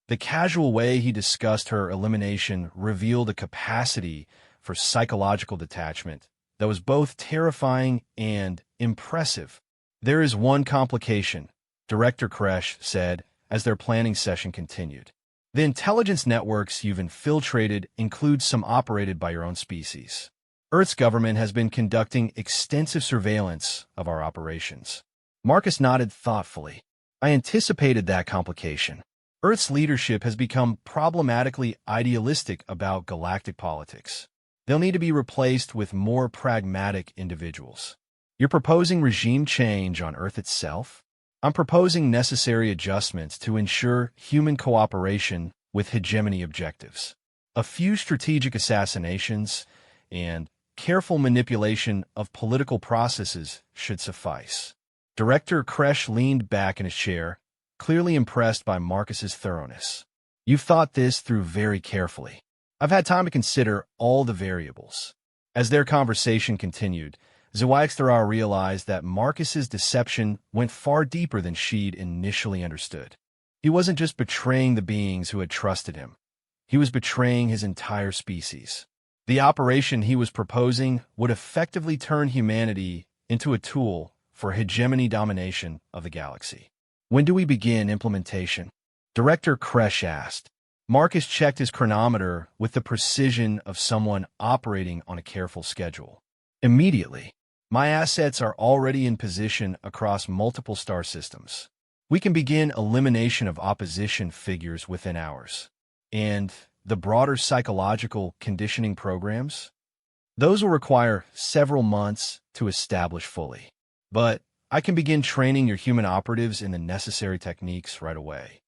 The casual way he discussed her elimination revealed a capacity for psychological detachment that was both terrifying and impressive. There is one complication, Director Kresh said as their planning session continued. The intelligence networks you've infiltrated include some operated by your own species. Earth's government has been conducting extensive surveillance of our operations. Marcus nodded thoughtfully. I anticipated that complication. Earth's leadership has become problematically idealistic about galactic politics. They'll need to be replaced with more pragmatic individuals. You're proposing regime change on Earth itself? I'm proposing necessary adjustments to ensure human cooperation with hegemony objectives. A few strategic assassinations and careful manipulation of political processes should suffice. Director Kresh leaned back in his chair, clearly impressed by Marcus's thoroughness. You've thought this through very carefully. I've had time to consider all the variables. As their conversation continued, Zuixthara realized that Marcus's deception went far deeper than she'd initially understood. He wasn't just betraying the beings who had trusted him. He was betraying his entire species. The operation he was proposing would effectively turn humanity into a tool for hegemony domination of the galaxy. When do we begin implementation? Director Kresh asked. Marcus checked his chronometer with the precision of someone operating on a careful schedule. Immediately. My assets are already in position across multiple star systems. We can begin elimination of opposition figures within hours. And the broader psychological conditioning programs? Those will require several months to establish fully. But I can begin training your human operatives in the necessary techniques right away.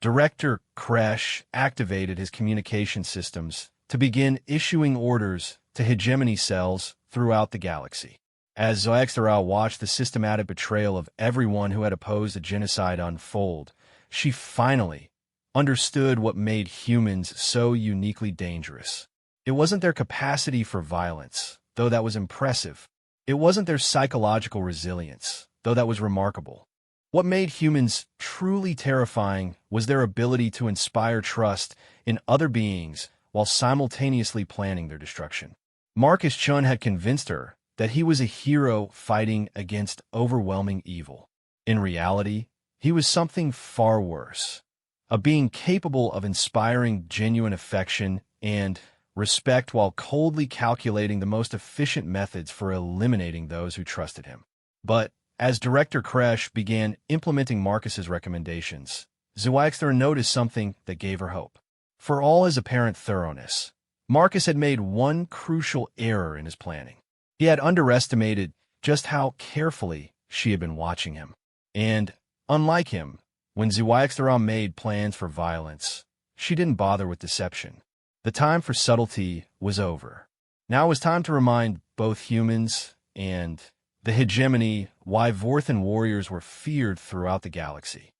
Director Kresh activated his communication systems to begin issuing orders to hegemony cells throughout the galaxy. As Zuixthara watched the systematic betrayal of everyone who had opposed the genocide unfold, she finally understood what made humans so uniquely dangerous. It wasn't their capacity for violence, though that was impressive. It wasn't their psychological resilience, though that was remarkable. What made humans truly terrifying was their ability to inspire trust in other beings while simultaneously planning their destruction. Marcus Chun had convinced her that he was a hero fighting against overwhelming evil. In reality, he was something far worse, a being capable of inspiring genuine affection and respect while coldly calculating the most efficient methods for eliminating those who trusted him. But as Director Kresh began implementing Marcus's recommendations, Zuixthara noticed something that gave her hope. For all his apparent thoroughness, Marcus had made one crucial error in his planning. He had underestimated just how carefully she had been watching him. And, unlike him, when Zuixthara made plans for violence, she didn't bother with deception. The time for subtlety was over. Now it was time to remind both humans and the hegemony why Vorthan warriors were feared throughout the galaxy.